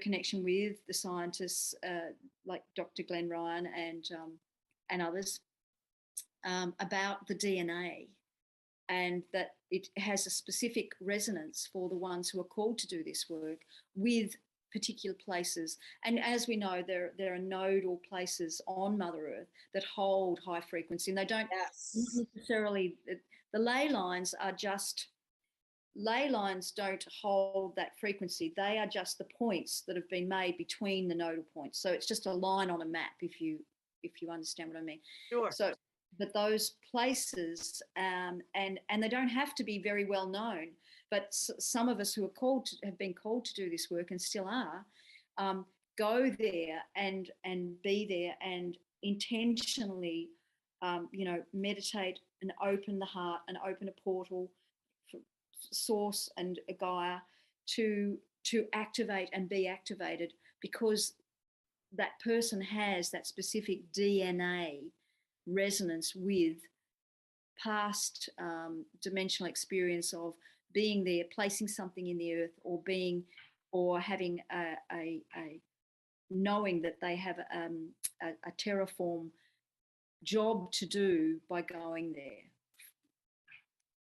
connection with the scientists like Dr. Glenn Ryan and others about the DNA, and that it has a specific resonance for the ones who are called to do this work with particular places. And as we know, there are nodal places on Mother Earth that hold high frequency, and they don't necessarily, the ley lines are just, ley lines don't hold that frequency. They are just the points that have been made between the nodal points. So it's just a line on a map, if you understand what I mean. Sure. So, but those places, and they don't have to be very well known, but some of us who are have been called to do this work and still are, go there and be there and intentionally, you know, meditate and open the heart and open a portal for Source and Gaia to activate and be activated, because that person has that specific DNA resonance with past dimensional experience of being there, placing something in the earth, or having a knowing that they have a terraform job to do by going there.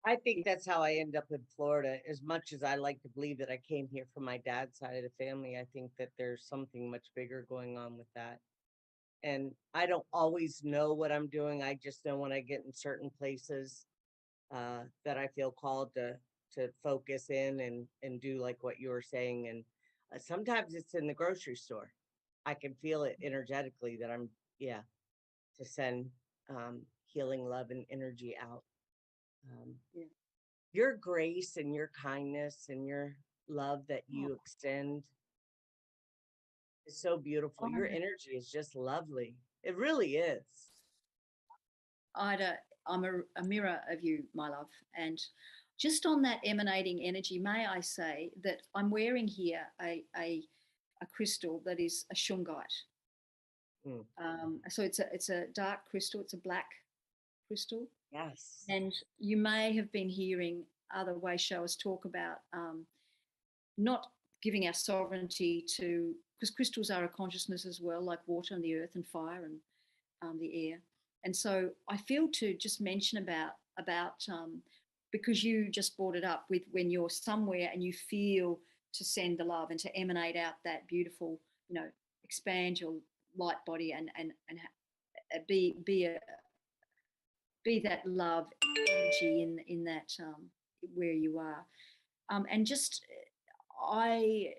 I think that's how I end up in Florida. As much as I like to believe that I came here from my dad's side of the family, I think that there's something much bigger going on with that. And I don't always know what I'm doing. I just know when I get in certain places that I feel called to focus in and do like what you were saying. And sometimes it's in the grocery store. I can feel it energetically that I'm, to send healing love and energy out. Your grace and your kindness and your love that you extend is so beautiful. Your energy is just lovely. It really is. Ida, I'm a mirror of you, my love. And just on that emanating energy, may I say that I'm wearing here a crystal that is a shungite. So it's a dark crystal. It's a black crystal. Yes. And you may have been hearing other way showers talk about not giving our sovereignty to, because crystals are a consciousness as well, like water and the earth and fire and the air. And so I feel to just mention about because you just brought it up with when you're somewhere and you feel to send the love and to emanate out that beautiful, you know, expand your light body and be that love energy in that where you are, and just I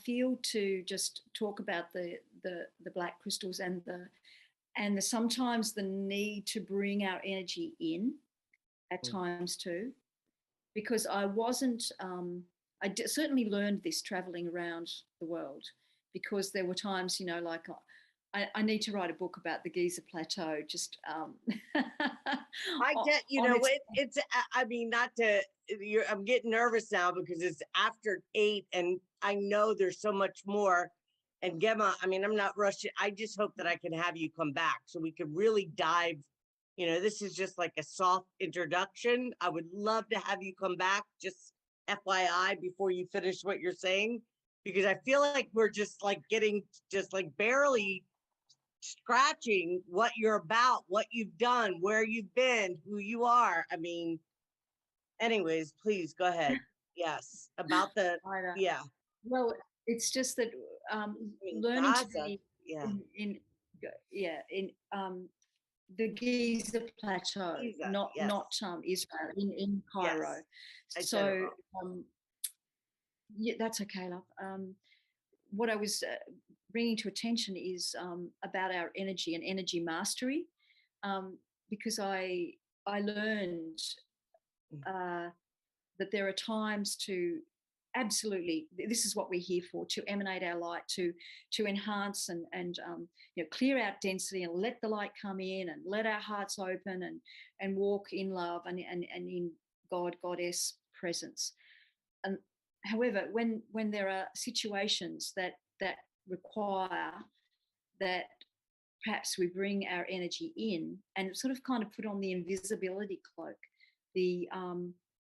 feel to just talk about the black crystals and the sometimes the need to bring our energy in at times too, because I wasn't. Certainly learned this traveling around the world, because there were times, you know, like I need to write a book about the Giza Plateau. Just I get, you know, it's. I mean, not to. I'm getting nervous now because it's after 8, and I know there's so much more. And Gemma, I mean, I'm not rushing. I just hope that I can have you come back so we could really dive. You know, this is just like a soft introduction. I would love to have you come back, just FYI, before you finish what you're saying, because I feel like we're just like getting just like barely scratching what you're about, what you've done, where you've been, who you are. I mean, anyways, please go ahead. Yes, about the, yeah. Well, it's just that learning to be in the Giza Plateau, not Israel, in Cairo. Yes. So yeah, that's okay, love. What I was bringing to attention is about our energy and energy mastery, because I learned that there are times to absolutely, this is what we're here for, to emanate our light, to enhance and clear out density and let the light come in and let our hearts open and walk in love and in Goddess presence. And however, when there are situations that require that perhaps we bring our energy in and sort of kind of put on the invisibility cloak, the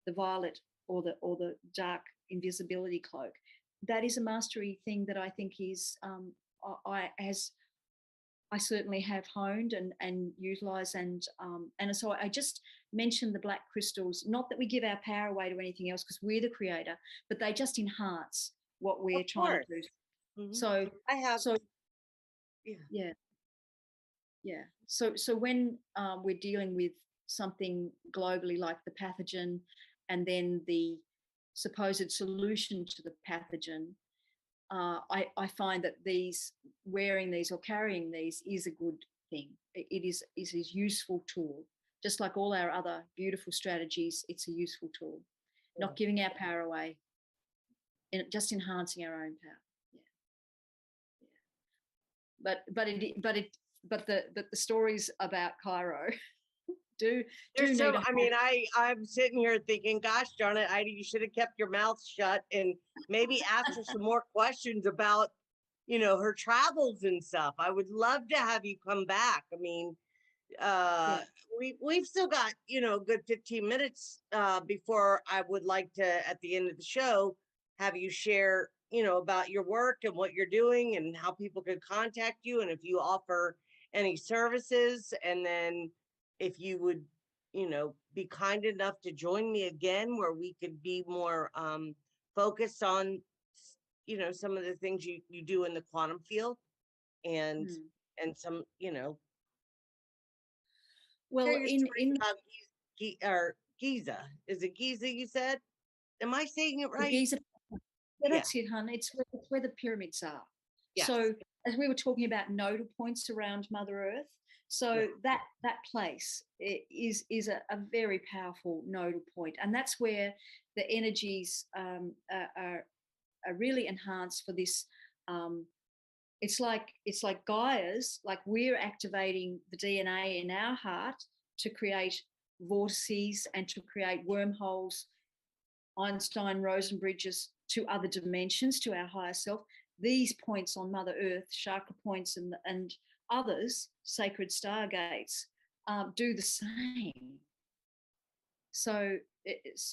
violet or the dark invisibility cloak. That is a mastery thing that I think is I certainly have honed and utilised, and so I just mentioned the black crystals. Not that we give our power away to anything else, because we're the creator, but they just enhance what we're trying to do. Mm-hmm. So I have. So yeah. So when we're dealing with something globally like the pathogen, and then the supposed solution to the pathogen, I find that wearing these or carrying these is a good thing. It is a useful tool. Just like all our other beautiful strategies, it's a useful tool. Yeah. Not giving our power away, and just enhancing our own power. But the stories about Cairo do so, I mean, I'm sitting here thinking, gosh darn it, Ida, you should have kept your mouth shut and maybe asked her some more questions about, her travels and stuff. I would love to have you come back. I mean, we've still got, a good 15 minutes before I would like to, at the end of the show, have you share, about your work and what you're doing and how people could contact you, and if you offer any services, and then if you would, be kind enough to join me again where we could be more focused on, some of the things you do in the quantum field and some, well, in Giza. Is it Giza you said? Am I saying it right? Giza. Yeah, that's it, hun. It's where the pyramids are. Yes. So as we were talking about nodal points around Mother Earth, so that place is a very powerful nodal point, and that's where the energies are really enhanced for this. It's like Gaia's, like we're activating the DNA in our heart to create vortices and to create wormholes, Einstein Rosen bridges to other dimensions, to our higher self. These points on Mother Earth, chakra points and others, sacred stargates, do the same. So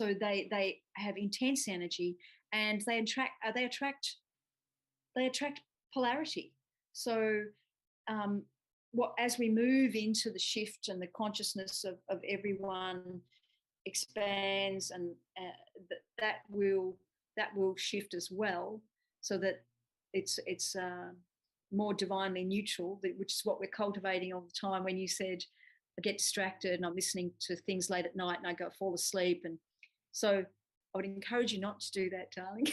they have intense energy, and they attract polarity. So as we move into the shift and the consciousness of everyone expands, and that will shift as well, so that it's more divinely neutral, which is what we're cultivating all the time. When you said I get distracted and I'm listening to things late at night and I go fall asleep, and so I would encourage you not to do that, darling.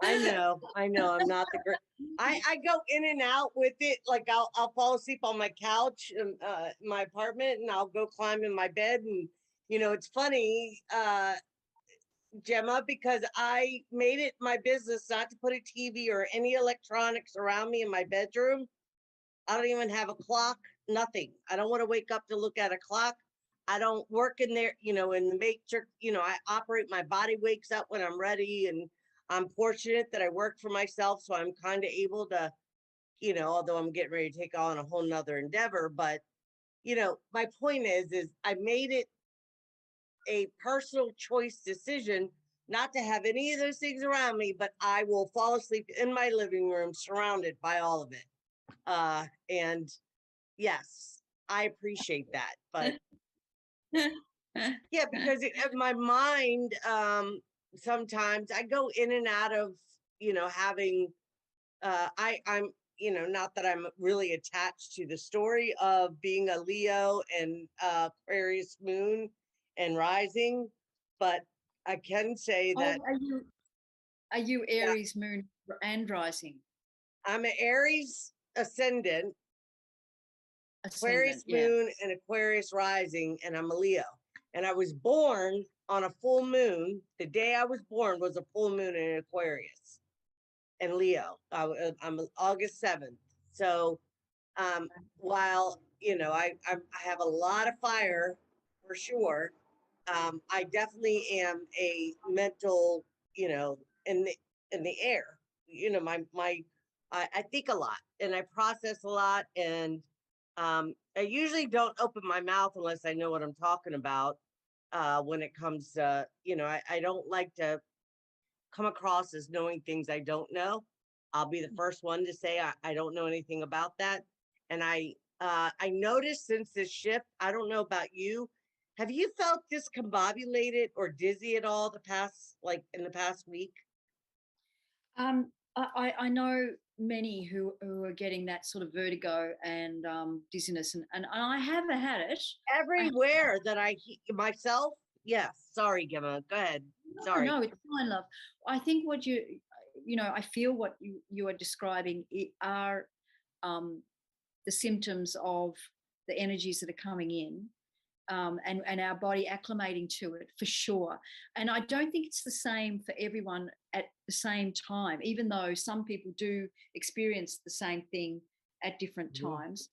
I know I'm not the great. I go in and out with it. Like I'll fall asleep on my couch in my apartment, and I'll go climb in my bed, and it's funny, Gemma, because I made it my business not to put a TV or any electronics around me in my bedroom. I don't even have a clock, nothing. I don't want to wake up to look at a clock. I don't work in there, in the matrix. I operate, my body wakes up when I'm ready, and I'm fortunate that I work for myself, so I'm kind of able to, although I'm getting ready to take on a whole nother endeavor, but, my point is I made it a personal choice decision not to have any of those things around me, but I will fall asleep in my living room surrounded by all of it. And yes, I appreciate that, but yeah, because my mind, sometimes I go in and out of, having, I'm, not that I'm really attached to the story of being a Leo and Aquarius moon and rising, but I can say that. Are you Aries moon and rising? I'm an Aries ascendant, Aquarius moon and Aquarius rising, and I'm a Leo. And I was born on a full moon. The day I was born was a full moon in Aquarius and Leo. I'm August 7th. So while, you know, I have a lot of fire for sure, I definitely am a mental, you know, in the air. You know, I think a lot and I process a lot, and I usually don't open my mouth unless I know what I'm talking about. When it comes to, you know, I don't like to come across as knowing things I don't know. I'll be the first one to say I don't know anything about that. And I noticed since this shift, I don't know about you, have you felt discombobulated or dizzy at all the past, like in the past week? I know many who are getting that sort of vertigo and dizziness, and I haven't had it. Everywhere that myself, yes. Sorry, Gemma. Go ahead. Sorry. No, it's fine, love. I think what you know, I feel what you are describing are um, the symptoms of the energies that are coming in, and our body acclimating to it for sure. And I don't think it's the same for everyone at the same time, even though some people do experience the same thing at different Mhm. times.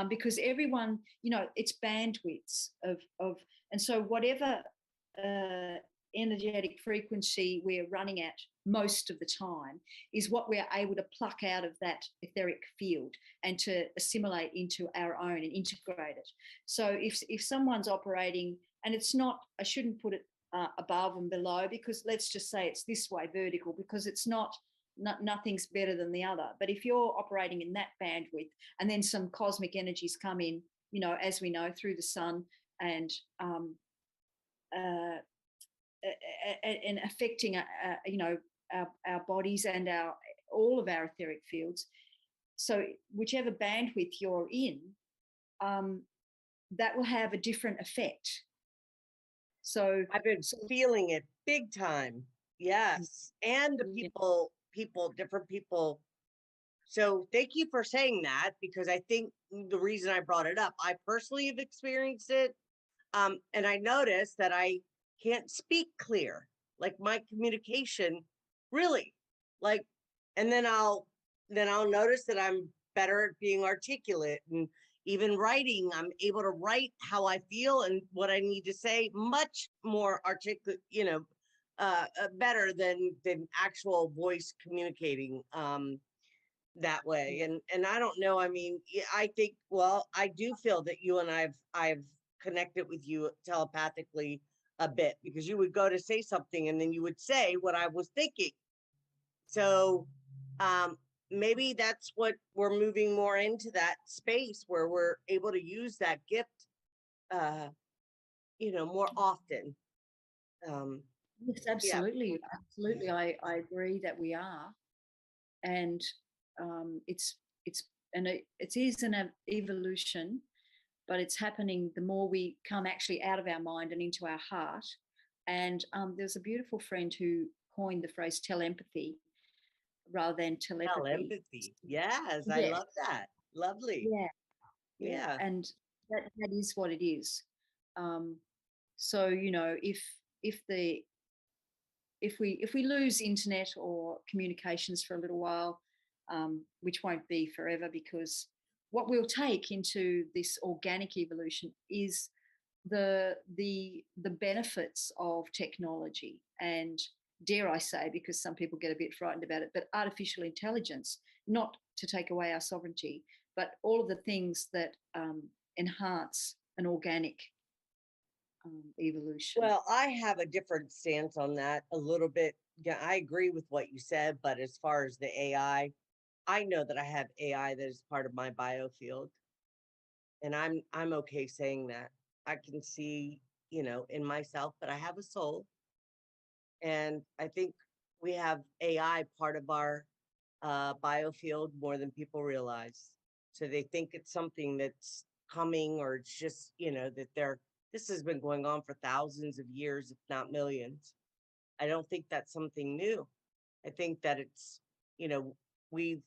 Because everyone, you know, it's bandwidths of, and so whatever uh, energetic frequency we're running at most of the time is what we're able to pluck out of that etheric field and to assimilate into our own and integrate it. So if someone's operating, and it's not, I shouldn't put it above and below, because let's just say it's this way vertical, because it's not, nothing's better than the other. But if you're operating in that bandwidth and then some cosmic energies come in, you know, as we know, through the sun and uh, and affecting you know, our bodies and our all of our etheric fields. So whichever bandwidth you're in, um, that will have a different effect. So, I've been so feeling it big time. Yes. And the yeah, different people. So thank you for saying that, because I think the reason I brought it up, I personally have experienced it. And I noticed that I can't speak clear, like my communication really, like, and then I'll notice that I'm better at being articulate, and even writing, I'm able to write how I feel and what I need to say much more articulate, you know, better than actual voice communicating. That way. And I don't know, I mean, I think, well, I do feel that you and I've connected with you telepathically a bit, because you would go to say something and then you would say what I was thinking. So um maybe that's what we're moving more into, that space where we're able to use that gift, uh you know, more often. um yes, yeah. absolutely, absolutely. I agree that we are, and it's and it is an evolution, but it's happening the more we come actually out of our mind and into our heart. And there's a beautiful friend who coined the phrase telepathy rather than Tell telepathy. empathy, yes, I Yes, love that. Lovely. yeah, yeah, Yeah. and that is what it is. Um, so you know, if the if we lose internet or communications for a little while, which won't be forever, because what we'll take into this organic evolution is the benefits of technology, and dare I say, because some people get a bit frightened about it, but artificial intelligence, not to take away our sovereignty, but all of the things that enhance an organic evolution. Well, I have a different stance on that a little bit. Yeah, I agree with what you said, but as far as the AI, I know that I have AI that is part of my biofield, and I'm okay saying that. I can see, you know, in myself, but I have a soul, and I think we have AI part of our biofield more than people realize. So they think it's something that's coming, or it's just, you know, that this has been going on for thousands of years, if not millions. I don't think that's something new. I think that it's, you know,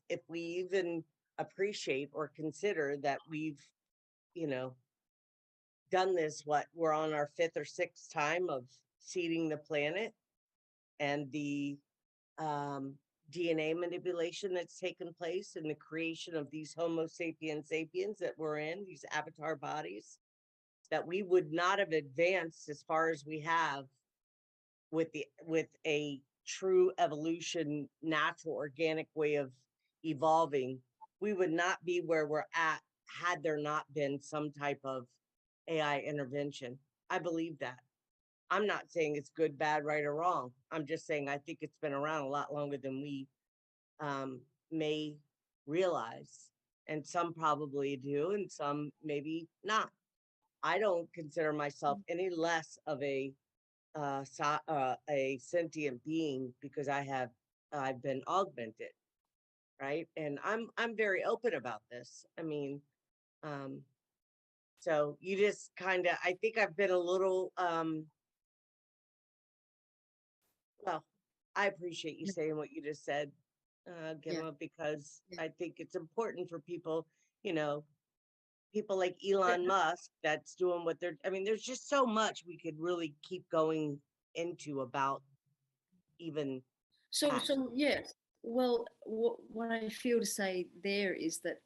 if we even appreciate or consider that we've, you know, done this, we're on our 5th or 6th time of seeding the planet, and the DNA manipulation that's taken place in the creation of these Homo sapiens sapiens that we're in, these avatar bodies, that we would not have advanced as far as we have with a true evolution, natural, organic way of evolving. We would not be where we're at had there not been some type of AI intervention. I believe that. I'm not saying it's good, bad, right, or wrong. I'm just saying I think it's been around a lot longer than we may realize. And some probably do, and some maybe not. I don't consider myself any less of a sentient being because I've been augmented, right? And I'm very open about this. I mean, so you just kind of, I think I've been a little well, I appreciate you Yeah. saying what you just said, Gemma, because I think it's important for people, you know, people like Elon Musk that's doing what I mean, there's just so much we could really keep going into about even that. Yes. Well, what I feel to say there is that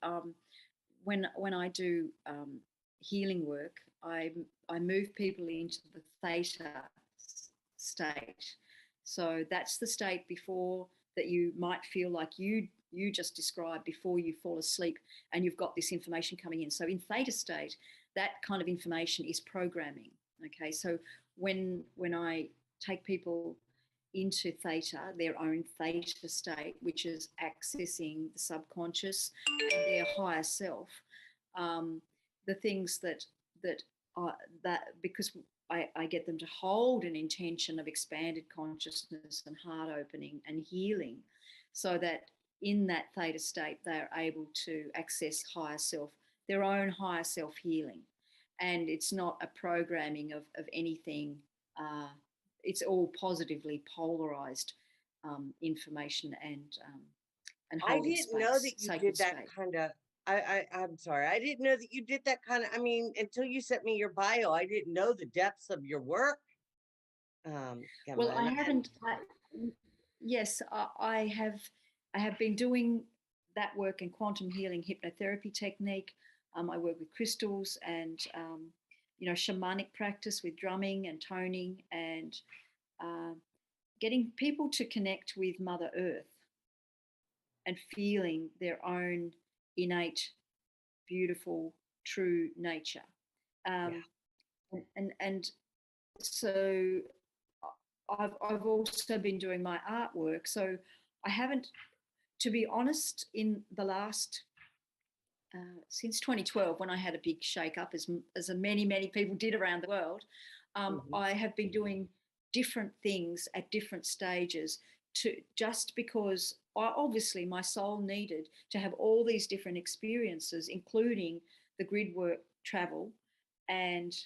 when I do healing work, I move people into the theta state. So that's the state before that you might feel like you just described before you fall asleep, and you've got this information coming in. So in theta state, that kind of information is programming. Okay, so when I take people into theta, their own theta state, which is accessing the subconscious and their higher self, the things that are that because I get them to hold an intention of expanded consciousness and heart opening and healing, so that in that theta state they are able to access higher self, their own higher self healing, and it's not a programming of anything. It's all positively polarized information and I holding didn't know space, that you sacred did that space. kind of. I'm sorry. I didn't know that you did that kind of. I mean, until you sent me your bio, I didn't know the depths of your work, Gemma. Well, I And haven't. Yes, I have been doing that work in quantum healing hypnotherapy technique. I work with crystals and shamanic practice with drumming and toning and uh, getting people to connect with Mother Earth and feeling their own innate, beautiful, true nature. yeah, Um, and so I've also been doing my artwork. So I haven't, to be honest, in the last since 2012, when I had a big shake up, as many people did around the world, mhm. I have been doing different things at different stages to just because obviously my soul needed to have all these different experiences, including the grid work travel and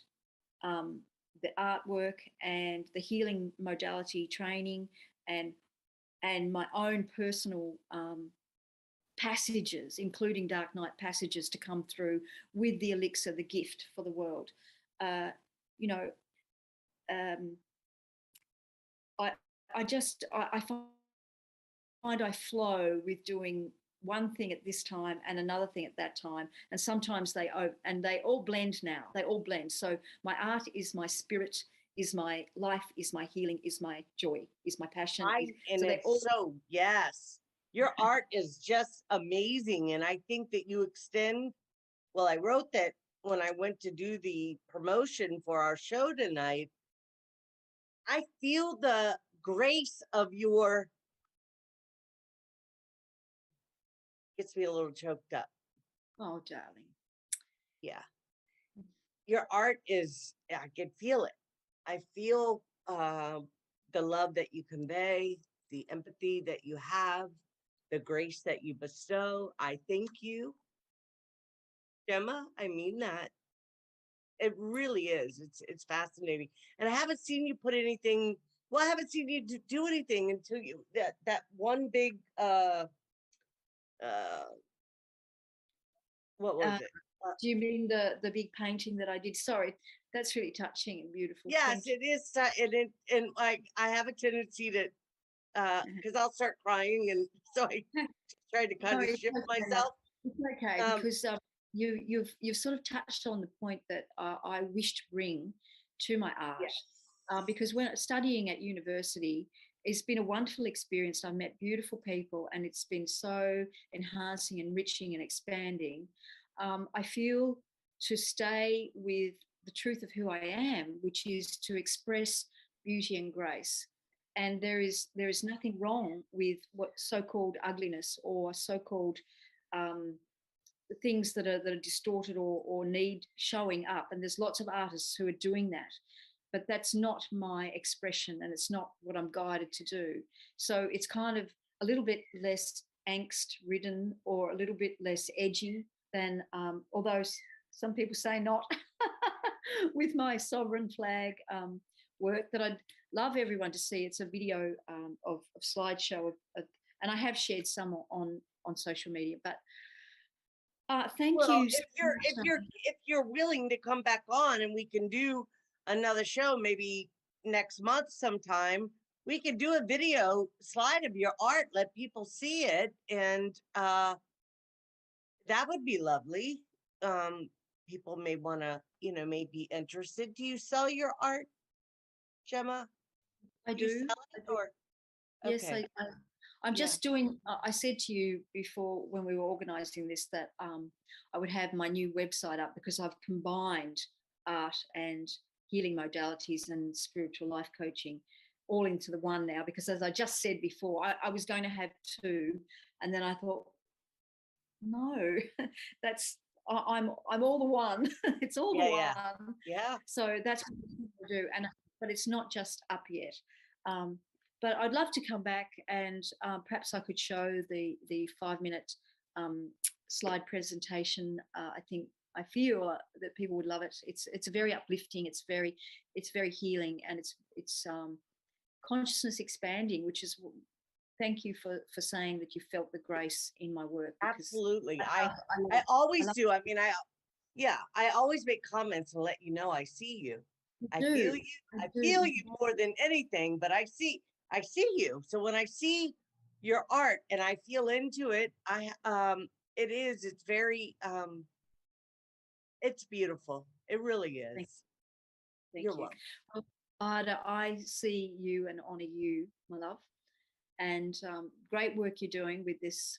um, the artwork and the healing modality training and my own personal passages, including dark night passages, to come through with the elixir, the gift for the world. Uh, you know, um, I I find I flow with doing one thing at this time and another thing at that time, and sometimes they all blend now. They all blend. So my art is my spirit, is my life, is my healing, is my joy, is my passion. And So they it's all. so, yes, your art is just amazing. And I think that you extend, well, I wrote that when I went to do the promotion for our show tonight. I feel the grace of your, gets me a little choked up. Oh, darling. Yeah. Your art is, I can feel it. I feel the love that you convey, the empathy that you have, the grace that you bestow. I thank you, Gemma. I mean that. It really is. It's fascinating. And I haven't seen you put anything, well, I haven't seen you do anything until you that one big uh what was Uh, it? Do you mean the big painting that I did? Sorry, that's really touching and beautiful. Yes, Thank you. it is. And like, I have a tendency to, because I'll start crying. And so I try to kind No, of it's shift okay, love. myself. It's okay because you've sort of touched on the point that I wish to bring to my art. Yes. Because when studying at university, it's been a wonderful experience. I've met beautiful people, and it's been so enhancing, enriching, and expanding. I feel to stay with the truth of who I am, which is to express beauty and grace. And there is nothing wrong with what so-called ugliness or so-called um, things that are distorted or need showing up. And there's lots of artists who are doing that, but that's not my expression, and it's not what I'm guided to do. So it's kind of a little bit less angst ridden or a little bit less edgy than, although some people say not, with my sovereign flag work that I'd love everyone to see. It's a video of slideshow and I have shared some on social media. But thank Well, you so much. if you're willing to come back on and we can do another show, maybe next month sometime, we could do a video slide of your art, let people see it, and that would be lovely. People may want to, may be interested. Do you sell your art, Gemma? I Do you do. sell I it, do. or Yes, okay? I'm Yeah. just doing. I said to you before when we were organising this that I would have my new website up because I've combined art and healing modalities and spiritual life coaching all into the one now. Because as I just said before, I was going to have two, and then I thought, no, that's I'm all the one. It's all the Yeah, yeah, one. yeah. So that's what I do, but it's not just up yet. But I'd love to come back and perhaps I could show the 5 minute slide presentation. I feel that people would love it. It's very uplifting. It's very healing, and it's consciousness expanding, which is. Thank you for saying that you felt the grace in my work, because Absolutely. I I always love do. I mean, I always make comments and let you know I see you. you I feel do. you. I I do. feel you more than anything, but I see you. So when I see your art and I feel into it, it's very it's beautiful. It really Thank, is. thank You're you. welcome. Well, Ida, I see you and honor you, my love, and great work you're doing with this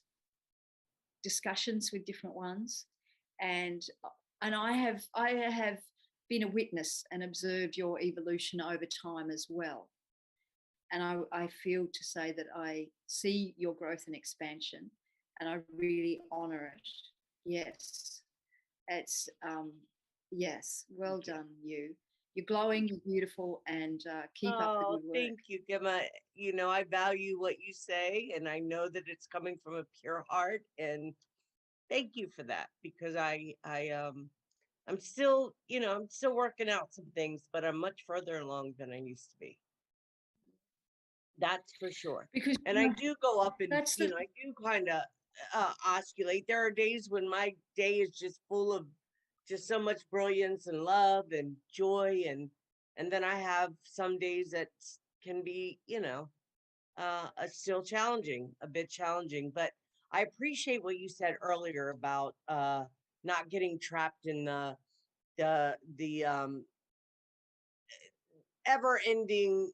discussions with different ones, and I have been a witness and observed your evolution over time as well. And I feel to say that I see your growth and expansion, and I really honor it. Yes, it's yes, well Thank you. done, you. You're glowing, you're beautiful, and keep up the Oh, good work. thank you, Gemma. I value what you say, and I know that it's coming from a pure heart. And thank you for that, because I'm still, I'm still working out some things, but I'm much further along than I used to be. That's for sure. Because And I do go up and, that's the I do kind of oscillate. There are days when my day is just full of just so much brilliance and love and joy, and then I have some days that can be, still challenging, a bit challenging. But I appreciate what you said earlier about not getting trapped in the ever ending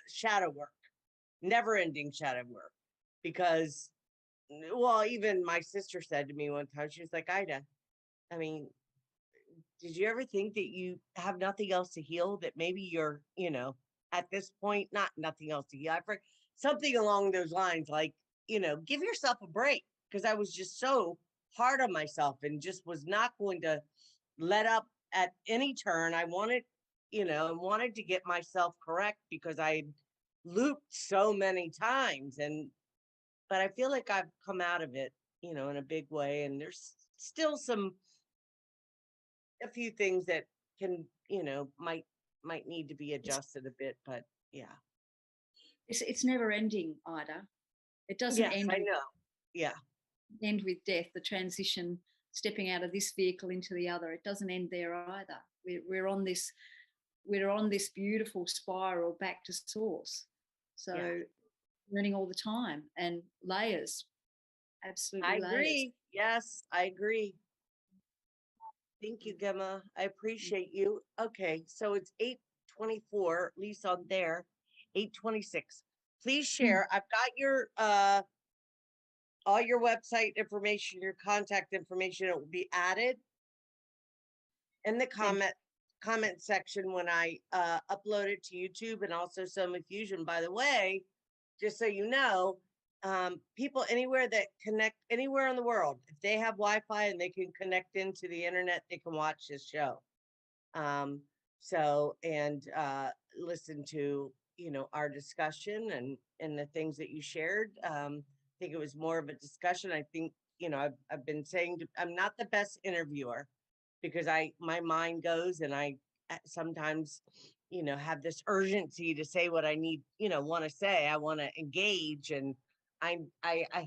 shadow work, never ending shadow work. Because, well, even my sister said to me one time, she was like, Ida, I mean, did you ever think that you have nothing else to heal? That maybe you're, at this point, not nothing else to heal. Something along those lines, like, give yourself a break. Because I was just so hard on myself and just was not going to let up at any turn. I wanted to get myself correct because I looped so many times. But I feel like I've come out of it, in a big way. And there's still a few things that can, might need to be it's, adjusted a bit, but yeah. it's never ending, Ida. It doesn't Yes, I know. Yeah. end with death. The transition stepping out of this vehicle into the other. It doesn't end there either. We're on this beautiful spiral back to source. So learning all the time, and layers, absolutely I layers. agree. Yes, I agree. Thank you, Gemma. I appreciate you. Okay, so it's 8:24, at least on there, 8:26. Please share. I've got your all your website information, your contact information. It will be added in the comment section when I upload it to YouTube, and also Soma Fusion. By the way, just so you know, people anywhere that connect anywhere in the world, if they have Wi-Fi and they can connect into the internet, they can watch this show. Listen to, you know, our discussion and the things that you shared. I think it was more of a discussion. I think, you know, I've been saying I'm not the best interviewer, because my mind goes, and I sometimes, you know, have this urgency to say what I need, you know, want to say. I want to engage, and I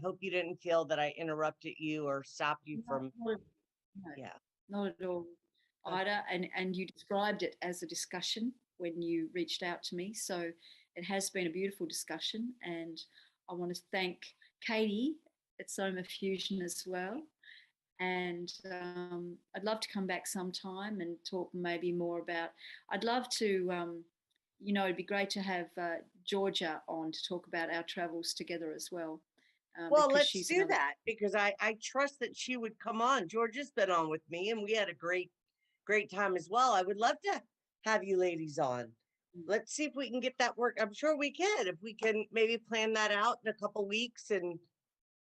hope you didn't feel that I interrupted you or stopped you from. No, Yeah, not at all, Ida. And you described it as a discussion when you reached out to me. So it has been a beautiful discussion, and I want to thank Katie at Soma Fusion as well. And I'd love to come back sometime and talk maybe more about. I'd love to, you know, it'd be great to have Georgia on to talk about our travels together as well. well, let's do that, because I trust that she would come on. Georgia's been on with me, and we had a great time as well. I would love to have you ladies on. Let's see if we can get that work. I'm sure we can, if we can maybe plan that out in a couple weeks and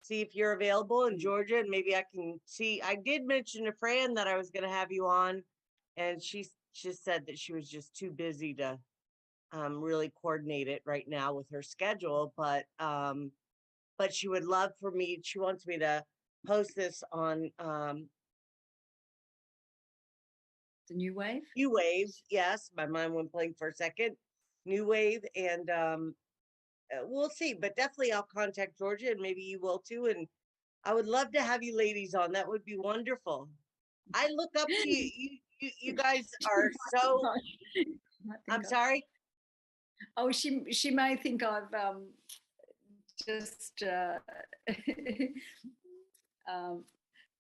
see if you're available in Georgia, and maybe I can see. I did mention to Fran that I was going to have you on, and she said that she was just too busy to really coordinate it right now with her schedule. But she would love for me. She wants me to post this on the New Wave. New Wave, yes. My mind went blank for a second. New Wave, and we'll see. But definitely, I'll contact Georgia, and maybe you will too. And I would love to have you ladies on. That would be wonderful. I look up to you. You guys are so. I'm sorry. Oh, she may think I've just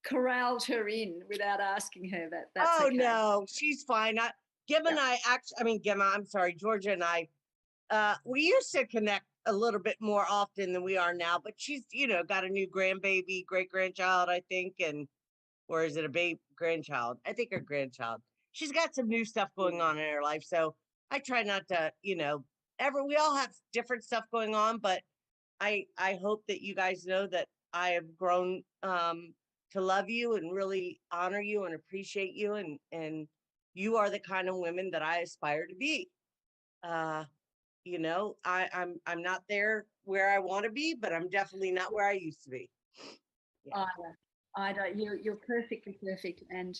corralled her in without asking her. That's oh okay. No, she's fine. Gemma and I actually. I mean, Gemma. I'm sorry, Georgia and I. We used to connect a little bit more often than we are now, but she's, you know, got a new grandbaby, great grandchild, I think, and or is it a baby grandchild? I think her grandchild. She's got some new stuff going on in her life, so I try not to, you know, we all have different stuff going on, but I hope that you guys know that I have grown to love you and really honor you and appreciate you, and you are the kind of women that I aspire to be. You know, I'm not there where I want to be, but I'm definitely not where I used to be. Yeah. Ida, you're perfectly perfect, and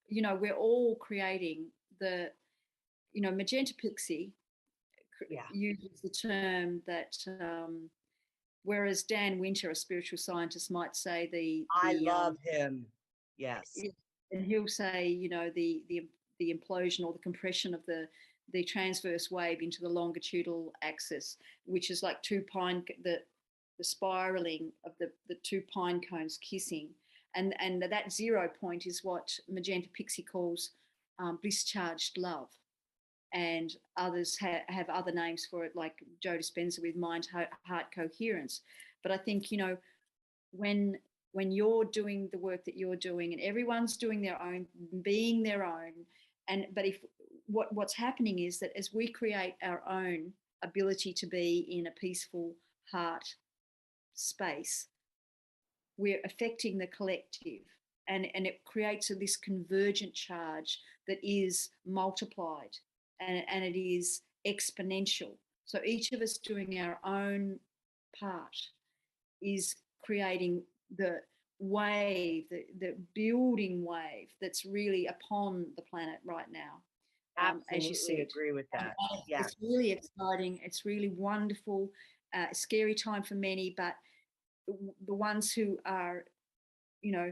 you know, we're all creating the, you know, Magenta Pixie uses the term that, whereas Dan Winter, a spiritual scientist, might say I love him. Yes. And he'll say, you know, the implosion or the compression of the transverse wave into the longitudinal axis, which is like the spiraling of the two pine cones kissing. And that 0 point is what Magenta Pixie calls bliss charged love. And others have other names for it, like Joe Dispenza with mind heart coherence. But I think, you know, when you're doing the work that you're doing, and everyone's doing their own, being their own, but if what's happening is that as we create our own ability to be in a peaceful heart space, we're affecting the collective, and it creates this convergent charge that is multiplied, and it is exponential. So each of us doing our own part is creating the wave, the building wave that's really upon the planet right now. Absolutely, as you said, agree with that. Yeah, it's really exciting. It's really wonderful. Scary time for many, but the ones who are, you know,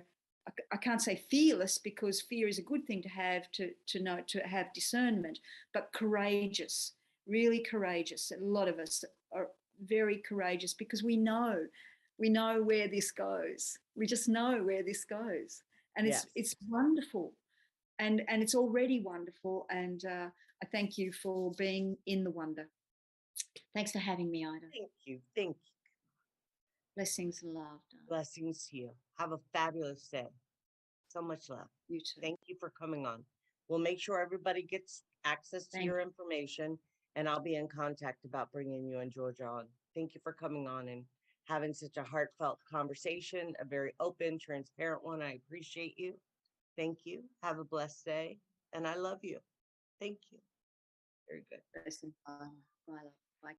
I can't say fearless, because fear is a good thing to have, to know, to have discernment, but courageous, really courageous. A lot of us are very courageous because we know where this goes. We just know where this goes, and Yes. it's wonderful, and it's already wonderful. And I thank you for being in the wonder. Thanks for having me, Ida. Thank you. Thank you. Blessings and love. Darling. Blessings to you. Have a fabulous day. So much love. You too. Thank you for coming on. We'll make sure everybody gets access to your information, and I'll be in contact about bringing you and Georgia on. Thank you for coming on and having such a heartfelt conversation, a very open, transparent one. I appreciate you. Thank you. Have a blessed day, and I love you. Thank you. Very good. Bye. Bye.